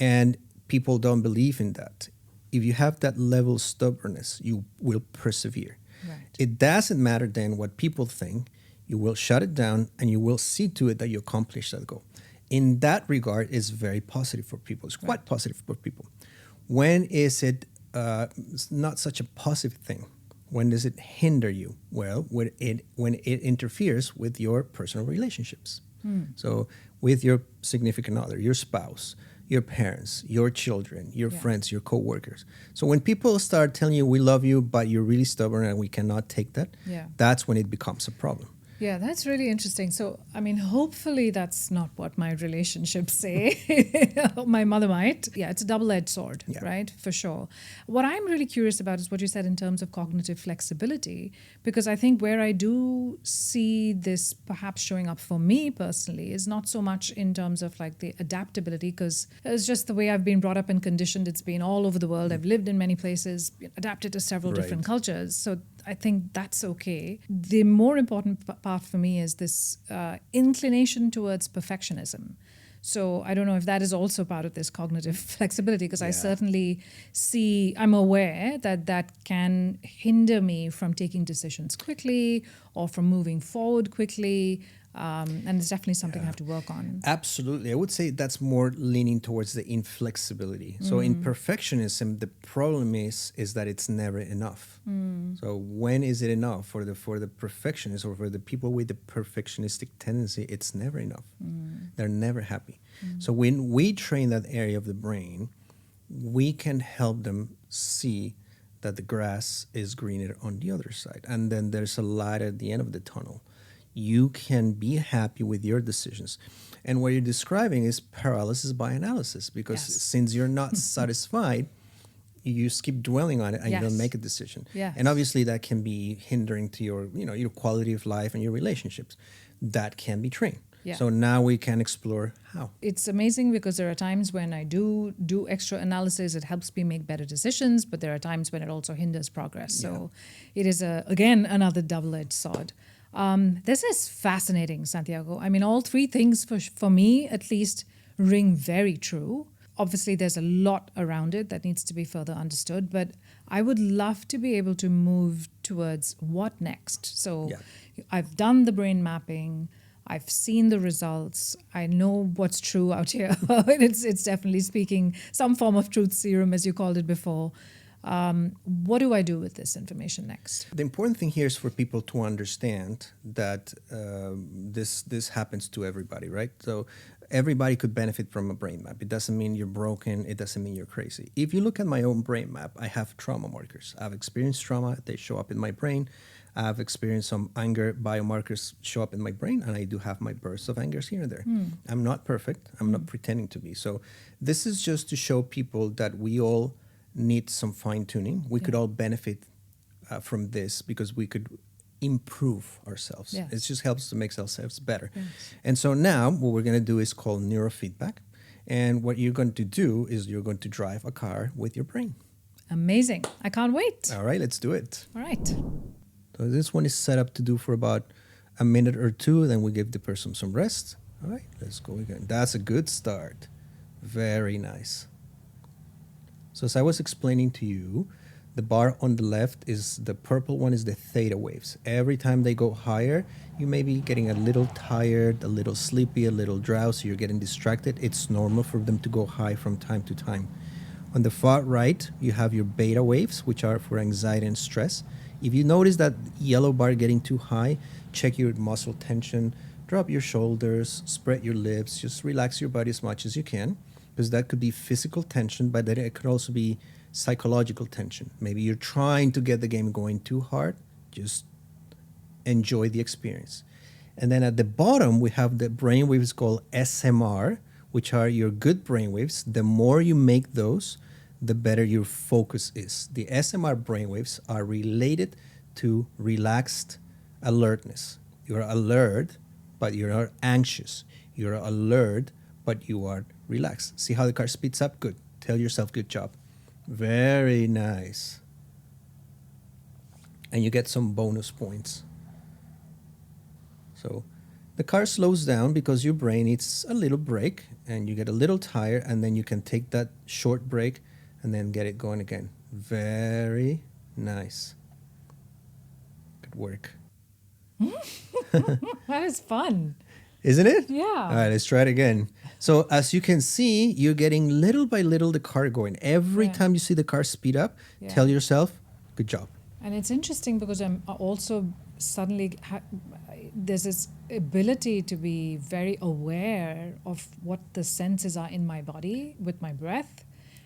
and people don't believe in that, if you have that level of stubbornness, you will persevere. Right. It doesn't matter then what people think. You will shut it down and you will see to it that you accomplish that goal. In that regard, it's very positive for people. It's quite positive for people. When is it not such a positive thing? When does it hinder you? Well, when it interferes with your personal relationships. So with your significant other, your spouse, your parents, your children, your friends, your coworkers. So when people start telling you we love you, but you're really stubborn and we cannot take that, that's when it becomes a problem. Yeah, that's really interesting. So, I mean, hopefully that's not what my relationships say. My mother might. Yeah, it's a double-edged sword, right? For sure. What I'm really curious about is what you said in terms of cognitive flexibility, because I think where I do see this perhaps showing up for me personally is not so much in terms of like the adaptability, because it's just the way I've been brought up and conditioned. It's been all over the world. I've lived in many places, adapted to several different cultures. So I think that's okay. The more important part for me is this inclination towards perfectionism. So I don't know if that is also part of this cognitive flexibility, because I certainly I'm aware that can hinder me from taking decisions quickly or from moving forward quickly. And it's definitely something I have to work on. Absolutely. I would say that's more leaning towards the inflexibility. So in perfectionism, the problem is that it's never enough. So when is it enough for the perfectionists or for the people with the perfectionistic tendency? It's never enough. They're never happy. So when we train that area of the brain, we can help them see that the grass is greener on the other side. And then there's a light at the end of the tunnel. You can be happy with your decisions. And what you're describing is paralysis by analysis, because since you're not satisfied, you just keep dwelling on it and you don't make a decision. And obviously that can be hindering to your quality of life and your relationships. That can be trained. So now we can explore how. It's amazing because there are times when I do extra analysis, it helps me make better decisions, but there are times when it also hinders progress. So it is, again, another double-edged sword. This is fascinating, Santiago. I mean, all three things, for me at least, ring very true. Obviously, there's a lot around it that needs to be further understood, but I would love to be able to move towards what next. So I've done the brain mapping. I've seen the results. I know what's true out here. It's definitely speaking some form of truth serum, as you called it before. What do I do with this information next? The important thing here is for people to understand that this happens to everybody, right? So everybody could benefit from a brain map. It doesn't mean you're broken. It doesn't mean you're crazy. If you look at my own brain map, I have trauma markers. I've experienced trauma. They show up in my brain. I've experienced some anger biomarkers show up in my brain, and I do have my bursts of anger here and there. I'm not perfect. I'm not pretending to be. So this is just to show people that we all need some fine-tuning. We could all benefit from this because we could improve ourselves. It just helps to make ourselves better. And so now what we're going to do is called neurofeedback. And what you're going to do is you're going to drive a car with your brain. Amazing. I can't wait. All right, let's do it. All right. So this one is set up to do for about a minute or two. Then we give the person some rest. All right, let's go again. That's a good start. Very nice. So as I was explaining to you, the bar on the left is the purple one is the theta waves. Every time they go higher, you may be getting a little tired, a little sleepy, a little drowsy, you're getting distracted. It's normal for them to go high from time to time. On the far right, you have your beta waves, which are for anxiety and stress. If you notice that yellow bar getting too high, check your muscle tension, drop your shoulders, spread your lips, just relax your body as much as you can, because that could be physical tension, but then it could also be psychological tension. Maybe you're trying to get the game going too hard. Just enjoy the experience. And then at the bottom, we have the brain waves called SMR, which are your good brain waves. The more you make those, the better your focus is. The SMR brainwaves are related to relaxed alertness. You're alert, but you're not anxious. You're alert, but you are relaxed. See how the car speeds up? Good. Tell yourself, good job. Very nice. And you get some bonus points. So the car slows down because your brain needs a little break, and you get a little tired, and then you can take that short break and then get it going again. Very nice. Good work. That is fun. Isn't it? Yeah. All right, let's try it again. So as you can see, you're getting little by little the car going. Every time you see the car speed up, tell yourself, good job. And it's interesting because I'm also suddenly, there's this ability to be very aware of what the senses are in my body with my breath,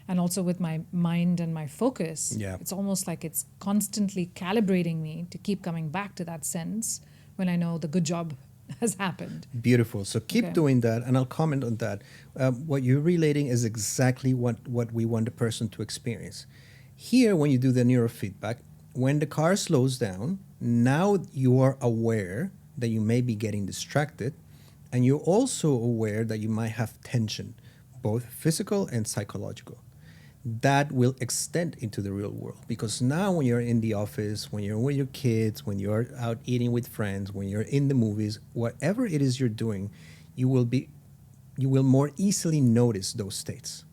and also with my mind and my focus. It's almost like it's constantly calibrating me to keep coming back to that sense when I know the good job has happened. Beautiful. So keep doing that, and I'll comment on that. What you're relating is exactly what we want the person to experience. Here, when you do the neurofeedback, when the car slows down, now you are aware that you may be getting distracted, and you're also aware that you might have tension, both physical and psychological. That will extend into the real world, because now when you're in the office, when you're with your kids, when you're out eating with friends, when you're in the movies, whatever it is you're doing, you will more easily notice those states.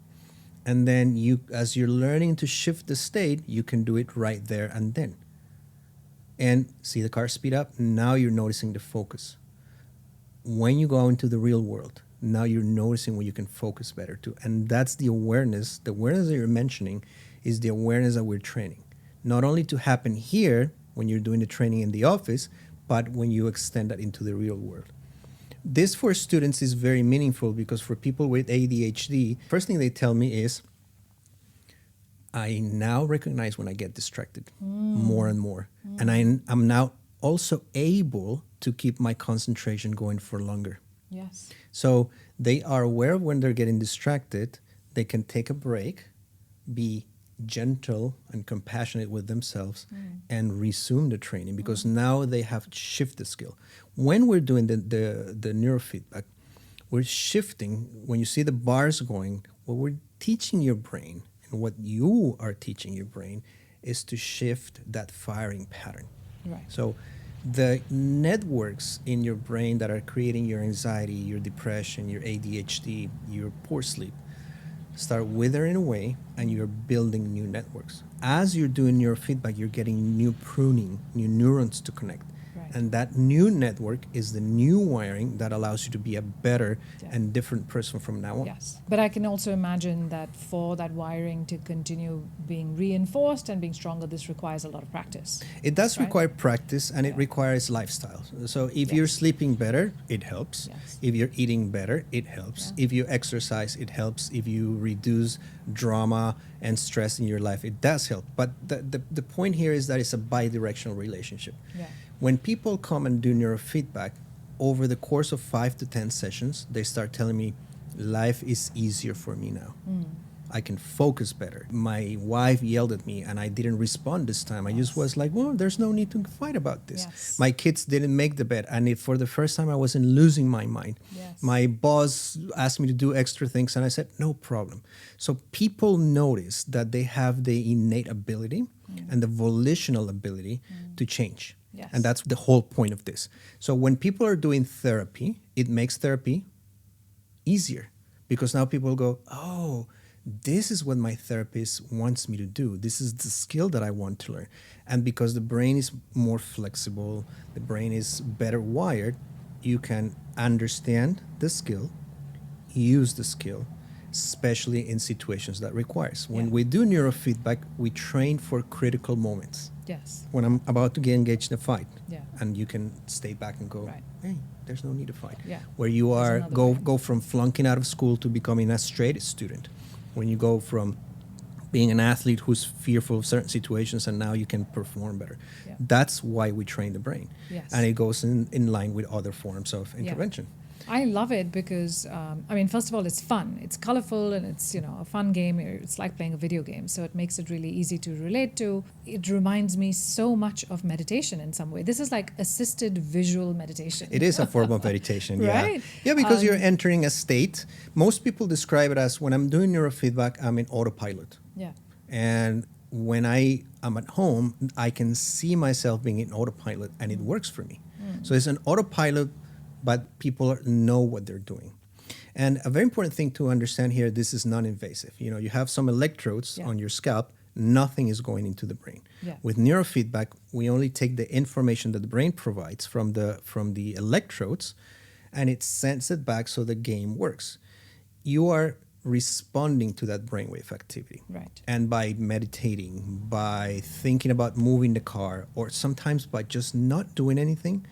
And then as you're learning to shift the state, you can do it right there and then. And see the car speed up, now you're noticing the focus. when you go out into the real world, now you're noticing where you can focus better too. And that's the awareness. The awareness that you're mentioning is the awareness that we're training. Not only to happen here when you're doing the training in the office, but when you extend that into the real world. This for students is very meaningful because for people with ADHD, first thing they tell me is, I now recognize when I get distracted more and more. And I'm now also able to keep my concentration going for longer. Yes. So they are aware of when they're getting distracted. They can take a break, be gentle and compassionate with themselves, and resume the training because now they have shifted the skill. When we're doing the neurofeedback, we're shifting. When you see the bars going, what we're teaching your brain and what you are teaching your brain is to shift that firing pattern. Right. So the networks in your brain that are creating your anxiety, your depression, your ADHD, your poor sleep, start withering away and you're building new networks. As you're doing neurofeedback, you're getting new pruning, new neurons to connect. Right. And that new network is the new wiring that allows you to be a better and different person from now on. Yes. But I can also imagine that for that wiring to continue being reinforced and being stronger, this requires a lot of practice. It does right? require practice and it requires lifestyle. So if you're sleeping better, it helps. Yes. If you're eating better, it helps. If you exercise, it helps. If you reduce drama and stress in your life, it does help. But the point here is that it's a bi-directional relationship. Yeah. When people come and do neurofeedback, over the course of 5 to 10 sessions, they start telling me, life is easier for me now. I can focus better. My wife yelled at me and I didn't respond this time. I just was like, well, there's no need to fight about this. Yes. My kids didn't make the bed. And for the first time, I wasn't losing my mind. Yes. My boss asked me to do extra things and I said, no problem. So people notice that they have the innate ability and the volitional ability to change. Yes. And that's the whole point of this. So when people are doing therapy, it makes therapy easier because now people go, oh, this is what my therapist wants me to do. This is the skill that I want to learn. And because the brain is more flexible, the brain is better wired, you can understand the skill, use the skill, especially in situations that requires. When we do neurofeedback, we train for critical moments. Yes. When I'm about to get engaged in a fight, Yeah. and you can stay back and go, Right. hey, there's no need to fight. Yeah. Where you There's are another way. go from flunking out of school to becoming a straight student. When you go from being an athlete who's fearful of certain situations and now you can perform better. Yeah. That's why we train the brain. Yes. And it goes in line with other forms of intervention. I love it because, first of all, it's fun. It's colorful and it's, a fun game. It's like playing a video game. So it makes it really easy to relate to. It reminds me so much of meditation in some way. This is like assisted visual meditation. It is a form of meditation, Right? Yeah, because you're entering a state. Most people describe it as when I'm doing neurofeedback, I'm in autopilot. Yeah. And when I am at home, I can see myself being in autopilot and it works for me. So it's an autopilot, but people know what they're doing. And a very important thing to understand here, this is non-invasive. You have some electrodes on your scalp, nothing is going into the brain. Yeah. With neurofeedback, we only take the information that the brain provides from the electrodes and it sends it back so the game works. You are responding to that brainwave activity. Right. And by meditating, by thinking about moving the car, or sometimes by just not doing anything,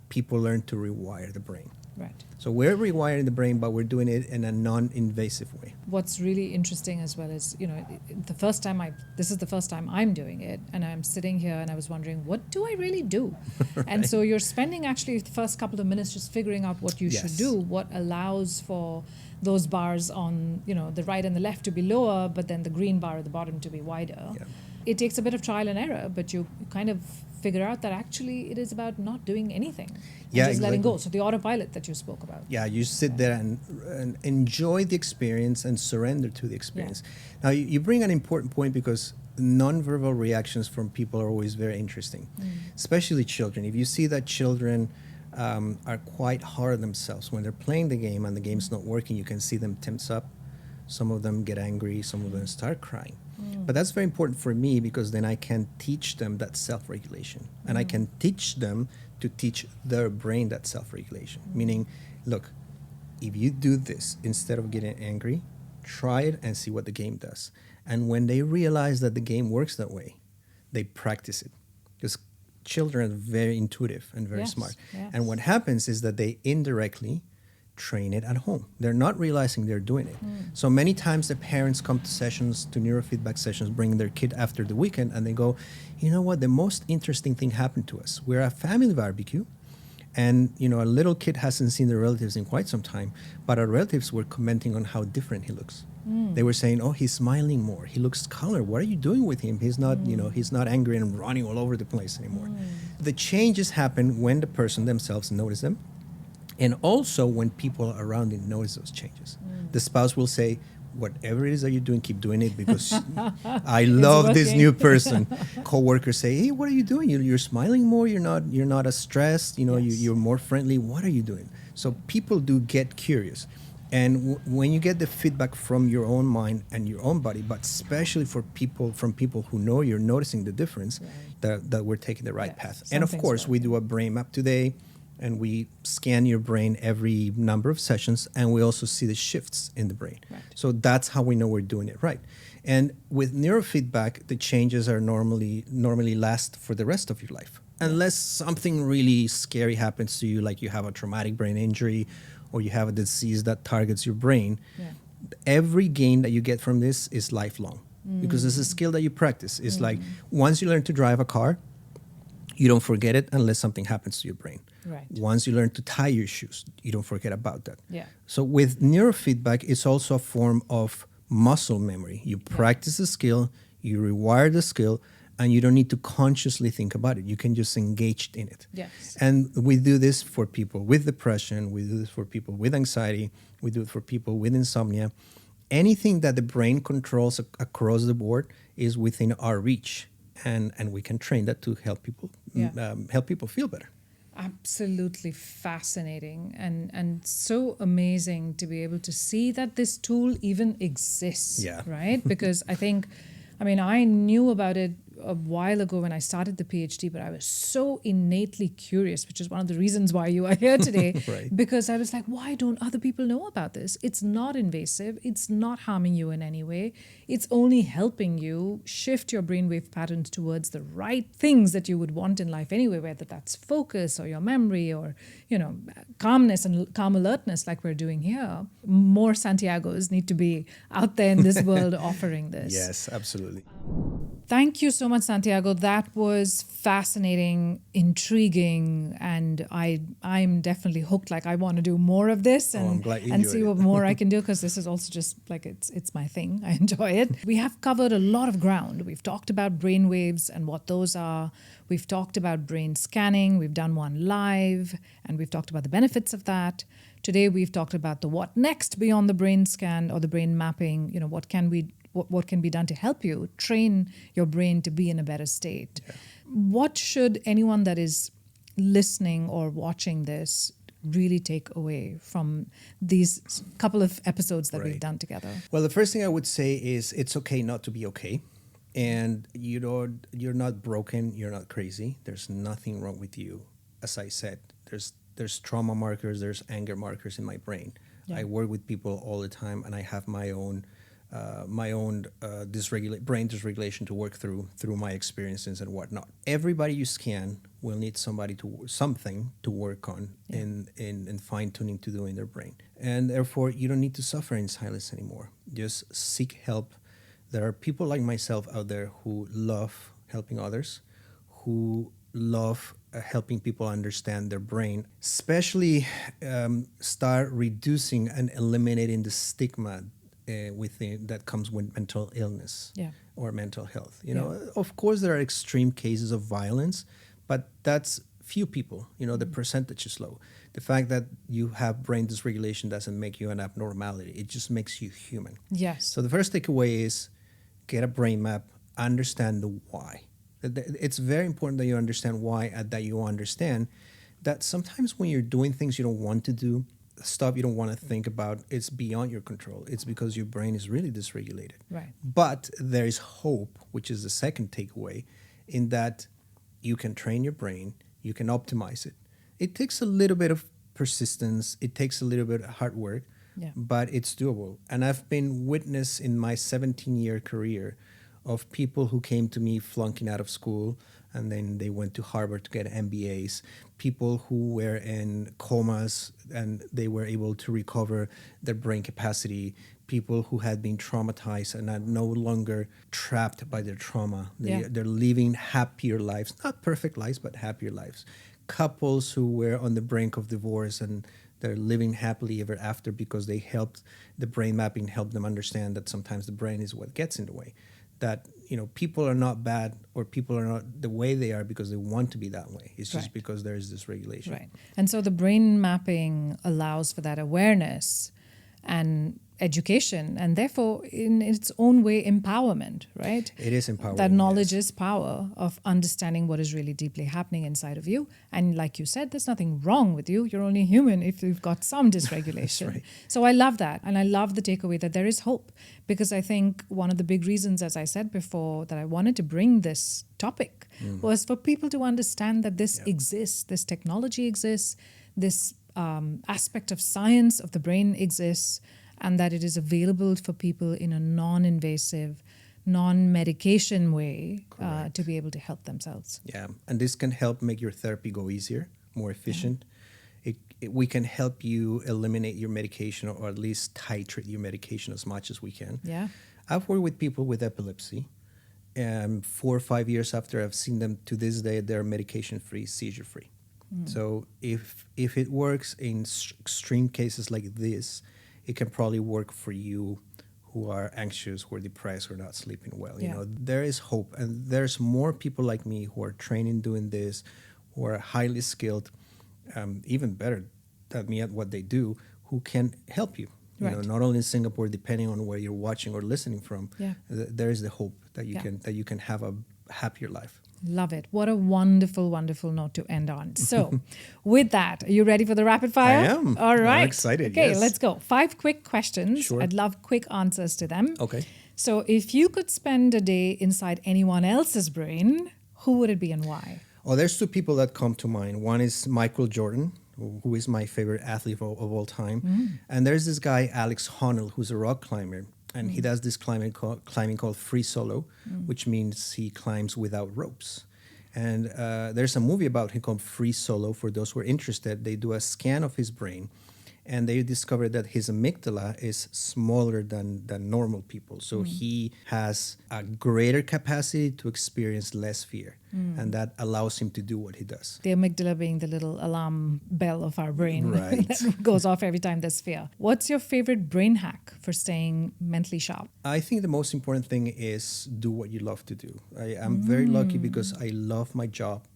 people learn to rewire the brain. Right. So we're rewiring the brain, but we're doing it in a non-invasive way. What's really interesting as well is, this is the first time I'm doing it, and I'm sitting here and I was wondering, what do I really do? Right. And so you're spending actually the first couple of minutes just figuring out what you should Yes. do, what allows for those bars on, the right and the left to be lower, but then the green bar at the bottom to be wider. Yeah. It takes a bit of trial and error, but you kind of figure out that actually it is about not doing anything. Yeah, just letting exactly. go. So the autopilot that you spoke about. Yeah, you sit there and enjoy the experience and surrender to the experience. Now, you bring an important point because nonverbal reactions from people are always very interesting, especially children. If you see that children are quite hard on themselves when they're playing the game and the game's not working, you can see them tense up. Some of them get angry, some of them start crying. But that's very important for me because then I can teach them that self-regulation. And I can teach them to teach their brain that self-regulation. Meaning, look, if you do this, instead of getting angry, try it and see what the game does. And when they realize that the game works that way, they practice it. Because children are very intuitive and very smart. Yes. And what happens is that they indirectly train it at home. They're not realizing they're doing it. So many times the parents come to sessions, to neurofeedback sessions, bring their kid after the weekend, and they go, you know what, the most interesting thing happened to us. We're at a family barbecue, and a little kid hasn't seen their relatives in quite some time, but our relatives were commenting on how different he looks. They were saying, oh, he's smiling more. He looks calmer. What are you doing with him? He's not, he's not angry and running all over the place anymore. The changes happen when the person themselves notice them. And also when people around him notice those changes. The spouse will say, whatever it is that you're doing, keep doing it because I love this new person. Co-workers say, hey, what are you doing? You're smiling more. You're not as stressed. You're more friendly. What are you doing? So people do get curious. And when you get the feedback from your own mind and your own body, but especially from people who know you're noticing the difference, that we're taking the right path. And of course, we do a brain map today. And we scan your brain every number of sessions, and we also see the shifts in the brain. Right. So that's how we know we're doing it right. And with neurofeedback, the changes are normally last for the rest of your life. Unless something really scary happens to you, like you have a traumatic brain injury or you have a disease that targets your brain, every gain that you get from this is lifelong. Because it's a skill that you practice. It's like once you learn to drive a car, you don't forget it unless something happens to your brain. Right. Once you learn to tie your shoes, you don't forget about that. Yeah. So with neurofeedback, it's also a form of muscle memory. You practice the skill, you rewire the skill, and you don't need to consciously think about it. You can just engage in it. Yes. And we do this for people with depression. We do this for people with anxiety. We do it for people with insomnia. Anything that the brain controls across the board is within our reach. And we can train that to help people feel better. Absolutely fascinating and so amazing to be able to see that this tool even exists, right? Because I knew about it a while ago when I started the PhD, but I was so innately curious, which is one of the reasons why you are here today. Right. Because I was like, why don't other people know about this? It's not invasive. It's not harming you in any way. It's only helping you shift your brainwave patterns towards the right things that you would want in life anyway, whether that's focus or your memory or, calmness and calm alertness like we're doing here. More Santiagos need to be out there in this world offering this. Yes, absolutely. Thank you so much, Santiago. That was fascinating, intriguing, and I'm definitely hooked. Like I want to do more of this and see what more I can do, because this is also just like it's my thing. I enjoy it. We have covered a lot of ground. We've talked about brain waves and what those are. We've talked about brain scanning. We've done one live, and we've talked about the benefits of that. Today we've talked about the what next beyond the brain scan or the brain mapping. What can be done to help you train your brain to be in a better state. Yeah. What should anyone that is listening or watching this really take away from these couple of episodes that we've done together? Well, the first thing I would say is it's okay not to be okay. And you're not broken, you're not crazy. There's nothing wrong with you. As I said, there's trauma markers, there's anger markers in my brain. Yeah. I work with people all the time, and I have my own brain dysregulation to work through my experiences and whatnot. Everybody you scan will need something to work on in fine-tuning to do in their brain. And therefore, you don't need to suffer in silence anymore. Just seek help. There are people like myself out there who love helping others, who love helping people understand their brain, especially start reducing and eliminating the stigma that comes with mental illness or mental health. Of course, there are extreme cases of violence, but that's few people. The percentage is low. The fact that you have brain dysregulation doesn't make you an abnormality. It just makes you human. Yes. So the first takeaway is get a brain map, understand the why. It's very important that you understand why, and that you understand that sometimes when you're doing things you don't want to do, stuff you don't want to think about. It's beyond your control. It's because your brain is really dysregulated. Right. But there is hope, which is the second takeaway, in that you can train your brain, you can optimize it. It takes a little bit of persistence, it takes a little bit of hard work, but it's doable. And I've been witness in my 17-year career of people who came to me flunking out of school, and then they went to Harvard to get MBAs, people who were in comas and they were able to recover their brain capacity, people who had been traumatized and are no longer trapped by their trauma. They're living happier lives, not perfect lives, but happier lives. Couples who were on the brink of divorce and they're living happily ever after because they helped, the brain mapping helped them understand that sometimes the brain is what gets in the way. That, people are not bad or people are not the way they are because they want to be that way. It's just because there is this regulation. Right. And so the brain mapping allows for that awareness and education, and therefore in its own way empowerment, right? It is empowering. That knowledge is power of understanding what is really deeply happening inside of you. And like you said, there's nothing wrong with you. You're only human if you've got some dysregulation. Right. So I love that. And I love the takeaway that there is hope, because I think one of the big reasons, as I said before, that I wanted to bring this topic was for people to understand that this exists, this technology exists, this aspect of science of the brain exists, and that it is available for people in a non-invasive, non-medication way to be able to help themselves. Yeah, and this can help make your therapy go easier, more efficient. We can help you eliminate your medication or at least titrate your medication as much as we can. Yeah. I've worked with people with epilepsy, and 4 or 5 years after I've seen them, to this day, they're medication-free, seizure-free. So if it works in extreme cases like this, it can probably work for you who are anxious, who are depressed, who are not sleeping well. There is hope, and there's more people like me who are training doing this, who are highly skilled, even better than me at what they do, who can help you. Not only in Singapore, depending on where you're watching or listening from, there is the hope that you can have a happier life. Love it. What a wonderful, wonderful note to end on. So with that, are you ready for the rapid fire? I am. All right. I'm excited. Okay, yes. let's go. 5 quick questions. Sure. I'd love quick answers to them. Okay. So if you could spend a day inside anyone else's brain, who would it be and why? Oh, there's 2 people that come to mind. One is Michael Jordan, who is my favorite athlete of all time. And there's this guy, Alex Honnold, who's a rock climber. And he does this climbing called free solo, which means he climbs without ropes. And there's a movie about him called Free Solo. For those who are interested, they do a scan of his brain, and they discovered that his amygdala is smaller than normal people. So he has a greater capacity to experience less fear, and that allows him to do what he does. The amygdala being the little alarm bell of our brain Right. that goes off every time there's fear. What's your favorite brain hack for staying mentally sharp? I think the most important thing is do what you love to do. I'm very lucky because I love my job.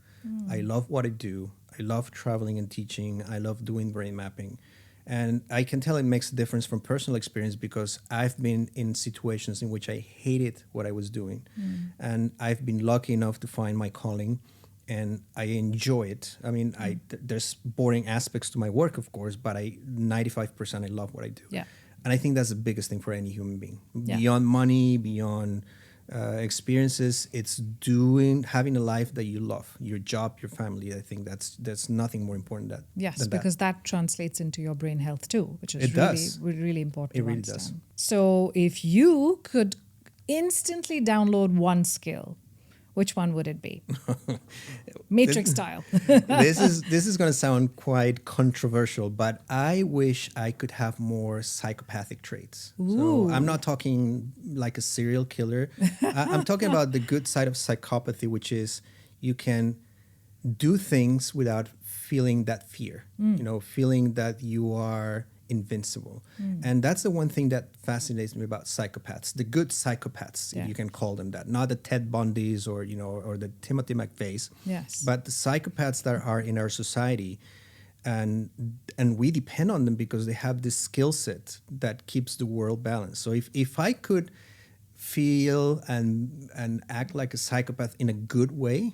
I love what I do. I love traveling and teaching. I love doing brain mapping. And I can tell it makes a difference from personal experience because I've been in situations in which I hated what I was doing. And I've been lucky enough to find my calling, and I enjoy it. I mean, there's boring aspects to my work, of course, but 95% I love what I do. Yeah. And I think that's the biggest thing for any human being. Yeah. Beyond money, beyond experiences, it's having a life that you love, your job, your family. I think that's nothing more important than because that translates into your brain health too, which is really important. It really does. So if you could instantly download one skill, which one would it be? Matrix style. This is going to sound quite controversial, but I wish I could have more psychopathic traits. Ooh. So I'm not talking like a serial killer. I'm talking about the good side of psychopathy, which is you can do things without feeling that fear, feeling that you are invincible. And that's the one thing that fascinates me about psychopaths, the good psychopaths, if you can call them that, not the Ted Bundys or the Timothy McVeighs, but the psychopaths that are in our society. And we depend on them because they have this skill set that keeps the world balanced. So if I could feel and act like a psychopath in a good way,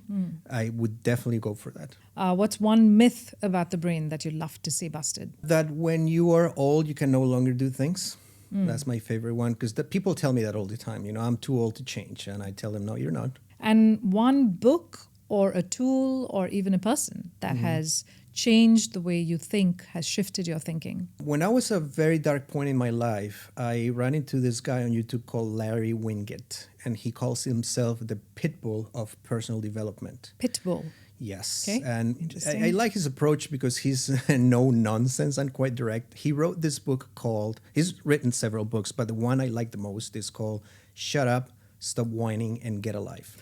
I would definitely go for that. What's one myth about the brain that you'd love to see busted? That when you are old, you can no longer do things. That's my favorite one, because people tell me that all the time. I'm too old to change. And I tell them, no, you're not. And one book or a tool or even a person that has changed the way you think, has shifted your thinking? When I was at a very dark point in my life, I ran into this guy on YouTube called Larry Winget, and he calls himself the pitbull of personal development. Pitbull. Yes. Okay. And I like his approach because he's no nonsense and quite direct. He wrote this book he's written several books, but the one I like the most is called Shut Up, Stop Whining, and Get a Life.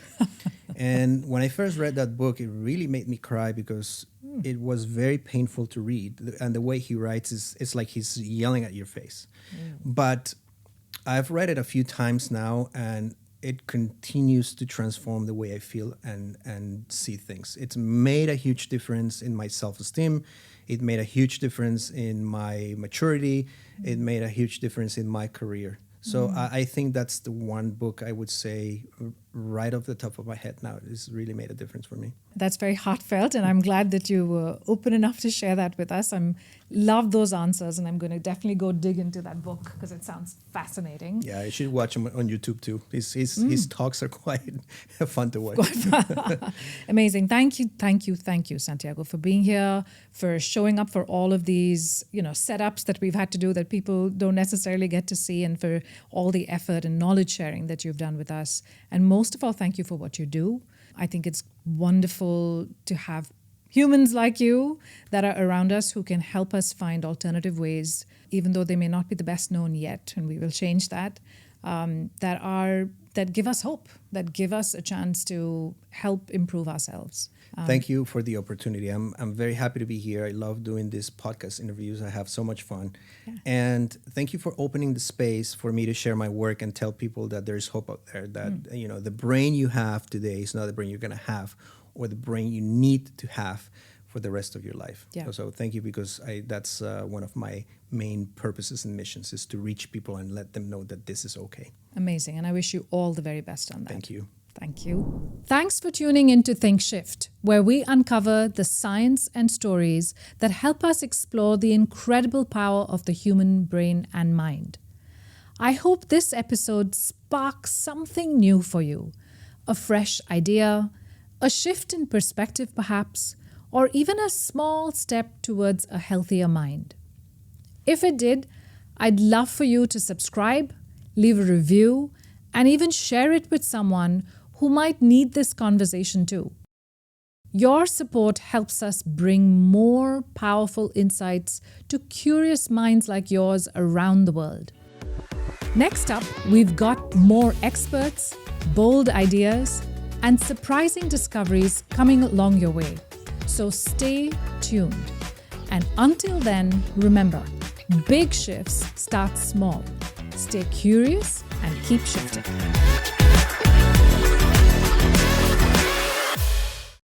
And when I first read that book, it really made me cry because it was very painful to read. And the way he writes it's like he's yelling at your face. But I've read it a few times now, and it continues to transform the way I feel and see things. It's made a huge difference in my self-esteem. It made a huge difference in my maturity. It made a huge difference in my career. So I think that's the one book I would say right off the top of my head now. It's really made a difference for me. That's very heartfelt, and I'm glad that you were open enough to share that with us. I love those answers, and I'm going to definitely go dig into that book because it sounds fascinating. Yeah, you should watch him on YouTube too. His talks are quite fun to watch. Amazing. Thank you, Santiago, for being here, for showing up for all of these, setups that we've had to do that people don't necessarily get to see, and for all the effort and knowledge sharing that you've done with us. And most of all, thank you for what you do. I think it's wonderful to have humans like you that are around us who can help us find alternative ways, even though they may not be the best known yet, and we will change that, that give us hope, that give us a chance to help improve ourselves. Thank you for the opportunity. I'm very happy to be here. I love doing these podcast interviews. I have so much fun. Yeah. And thank you for opening the space for me to share my work and tell people that there's hope out there, that the brain you have today is not the brain you're going to have, or the brain you need to have for the rest of your life. Yeah. So thank you, because that's one of my main purposes and missions, is to reach people and let them know that this is okay. Amazing. And I wish you all the very best on that. Thank you. Thank you. Thanks for tuning in to Think Shift, where we uncover the science and stories that help us explore the incredible power of the human brain and mind. I hope this episode sparks something new for you, a fresh idea, a shift in perspective perhaps, or even a small step towards a healthier mind. If it did, I'd love for you to subscribe, leave a review, and even share it with someone who might need this conversation too. Your support helps us bring more powerful insights to curious minds like yours around the world. Next up, we've got more experts, bold ideas, and surprising discoveries coming along your way. So stay tuned. And until then, remember, big shifts start small. Stay curious and keep shifting.